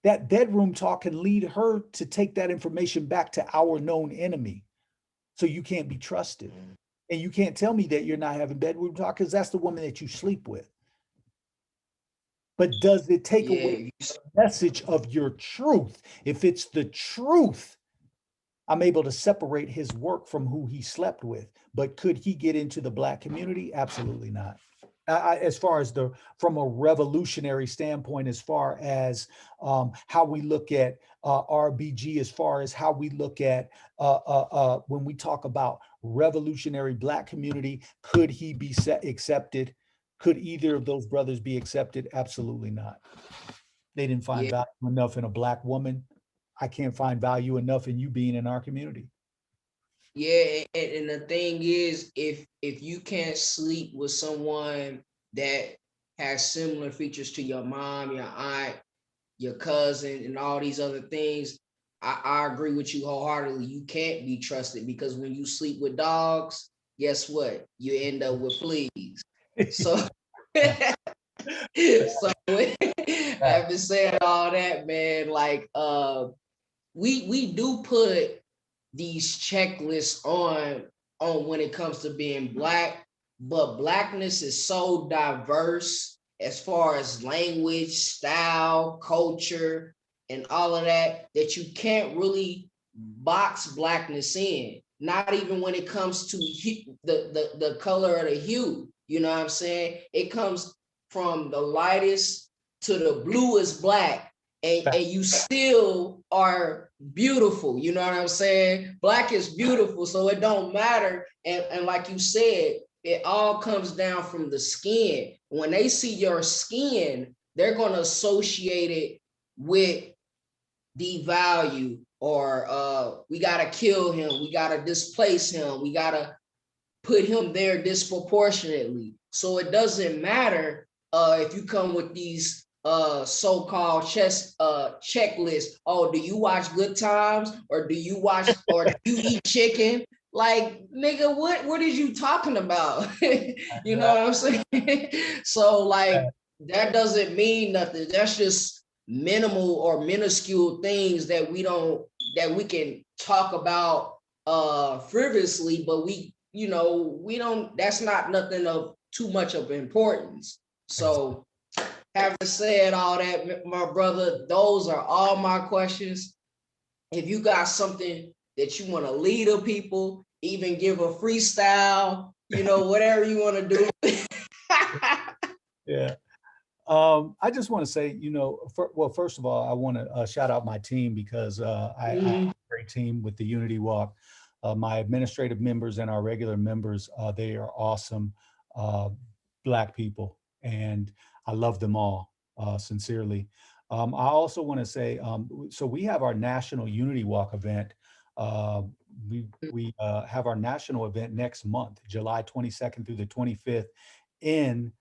That bedroom talk can lead her to take that information back to our known enemy. So you can't be trusted. And you can't tell me that you're not having bedroom talk, because that's the woman that you sleep with. But does it take away the message of your truth? If it's the truth, I'm able to separate his work from who he slept with. But could he get into the Black community? Absolutely not. As far as from a revolutionary standpoint, as far as how we look at RBG, as far as how we look at when we talk about revolutionary Black community, could he be accepted? Could either of those brothers be accepted? Absolutely not. They didn't find value enough in a Black woman. I can't find value enough in you being in our community. Yeah, and the thing is, if you can't sleep with someone that has similar features to your mom, your aunt, your cousin, and all these other things, I agree with you wholeheartedly. You can't be trusted, because when you sleep with dogs, guess what? You end up with fleas. So, so after saying all that, man, like we do put these checklists on when it comes to being Black, but Blackness is so diverse as far as language, style, culture, and all of that, that you can't really box Blackness in. Not even when it comes to the color of the hue. You know what I'm saying? It comes from the lightest to the bluest Black, and you still are beautiful. You know what I'm saying? Black is beautiful, so it don't matter. And like you said, it all comes down from the skin. When they see your skin, they're going to associate it with devalue, or we got to kill him, we got to displace him, we got to put him there disproportionately. So it doesn't matter if you come with these so-called checklists. Oh, do you watch Good Times, or do you eat chicken? Like, nigga, what is you talking about? You know what I'm saying? So like, that doesn't mean nothing. That's just minimal or minuscule things that we can talk about frivolously, but we don't, that's not nothing of too much of importance. So having said all that, my brother, those are all my questions. If you got something that you want to lead the people, even give a freestyle, whatever you want to do. Yeah. I just want to say, well, first of all, I want to shout out my team, because I have a great team with the Unity Walk. My administrative members and our regular members, they are awesome Black people, and I love them all sincerely. I also want to say, so we have our National Unity Walk event. We have our national event next month, July 22nd through the 25th, in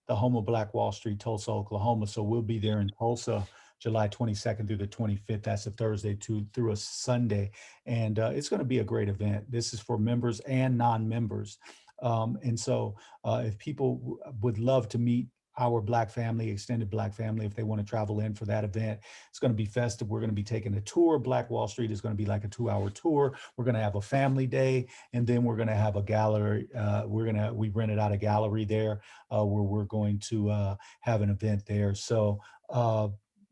the home of Black Wall Street, Tulsa, Oklahoma. So we'll be there in Tulsa, July 22nd through the 25th. That's a Thursday through a Sunday. And it's going to be a great event. This is for members and non-members. And so if people would love to meet our Black family, extended Black family, if they want to travel in for that event. It's going to be festive. We're going to be taking a tour. Black Wall Street is going to be like a 2-hour tour. We're going to have a family day, and then we're going to have a gallery. We rented out a gallery there where we're going to have an event there. So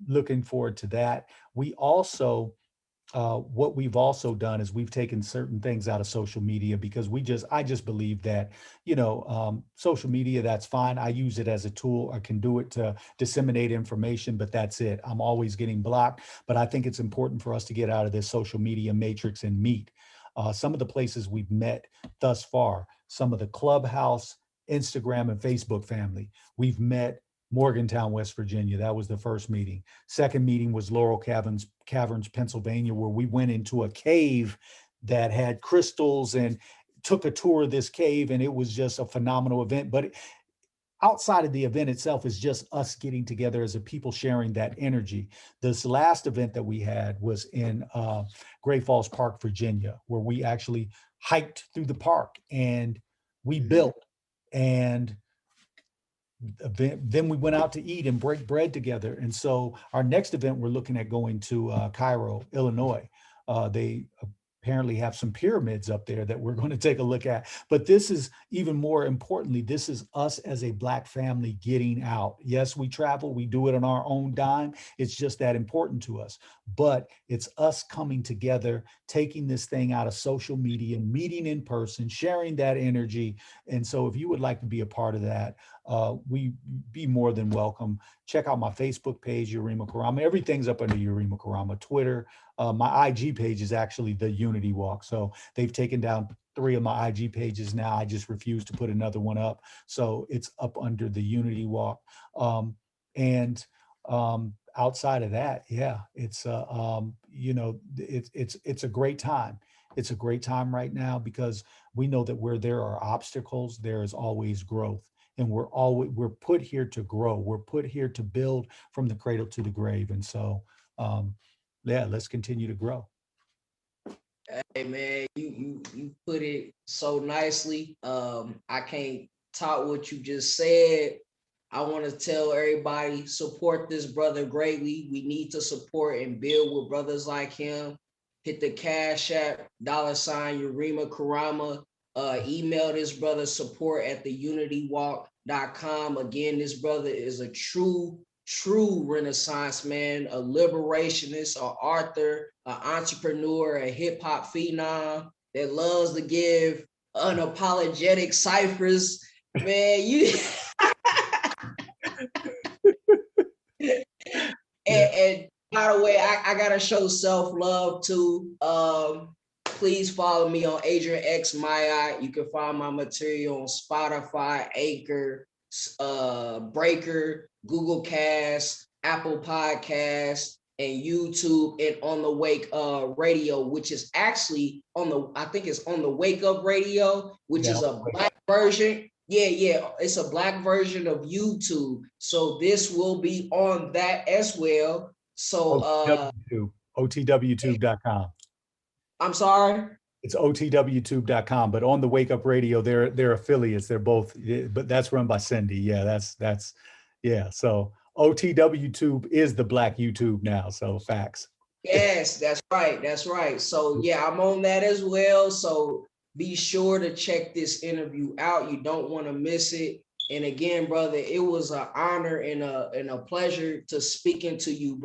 looking forward to that. We also what we've also done is we've taken certain things out of social media because I just believe that, social media, that's fine. I use it as a tool. I can do it to disseminate information, but that's it. I'm always getting blocked. But I think it's important for us to get out of this social media matrix and meet. Some of the places we've met thus far, some of the Clubhouse, Instagram, and Facebook family, we've met Morgantown, West Virginia. That was the first meeting. Second meeting was Laurel Caverns, Pennsylvania, where we went into a cave that had crystals and took a tour of this cave, and it was just a phenomenal event. But outside of the event itself is just us getting together as a people, sharing that energy. This last event that we had was in Great Falls Park, Virginia, where we actually hiked through the park and we built, and then we went out to eat and break bread together. And so our next event, we're looking at going to Cairo, Illinois. They apparently have some pyramids up there that we're going to take a look at. But this is, even more importantly, this is us as a Black family getting out. Yes, we travel, we do it on our own dime. It's just that important to us. But it's us coming together, taking this thing out of social media, meeting in person, sharing that energy. And so if you would like to be a part of that, we be more than welcome. Check out my Facebook page, Yarima Karama. Everything's up under Yarima Karama. Twitter, my IG page is actually the Unity Walk. So they've taken down 3 of my IG pages now. I just refuse to put another one up. So it's up under the Unity Walk. And outside of that, yeah, it's it's a great time. It's a great time right now because we know that where there are obstacles, there is always growth. And we're put here to grow. We're put here to build from the cradle to the grave. And so, yeah, let's continue to grow. Hey man, you put it so nicely. I can't top what you just said. I want to tell everybody, support this brother greatly. We need to support and build with brothers like him. Hit the Cash App, $ Yarima Karama. Email this brother, support@theunitywalk.com. Again, this brother is a true Renaissance man, a liberationist, an author, an entrepreneur, a hip hop phenom that loves to give unapologetic ciphers. Man, you and by the way, I gotta show self-love too. Please follow me on Adrian X Maya. You can find my material on Spotify, Anchor, Breaker, Google Cast, Apple Podcasts, and YouTube, and on the Wake Radio, which is actually I think it's on the Wake Up Radio, which is a Black version. Yeah, it's a Black version of YouTube. So this will be on that as well. So OTWTube.com. I'm sorry. It's OTWTube.com, but on the Wake Up Radio, they're affiliates. They're both, but that's run by Cindy. Yeah, that's yeah. So OTWTube is the Black YouTube now. So facts. Yes, that's right. That's right. So yeah, I'm on that as well. So be sure to check this interview out. You don't want to miss it. And again, brother, it was an honor and a pleasure to speak to you,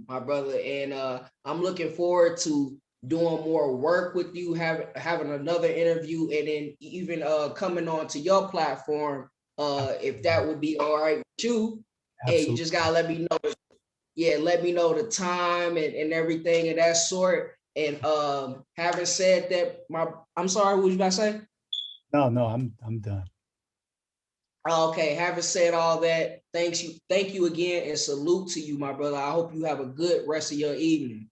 my brother. And I'm looking forward to doing more work with you, having another interview, and then even coming on to your platform, if that would be all right with you. Absolutely. Hey, you just gotta let me know. Yeah, let me know the time and everything of that sort. And having said that, I'm sorry, what was you about to say? No, I'm done. Okay, having said all that, thank you again, and salute to you, my brother. I hope you have a good rest of your evening.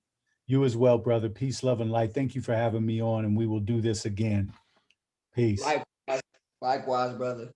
You as well, brother. Peace, love, and light. Thank you for having me on, and we will do this again. Peace. Likewise, brother.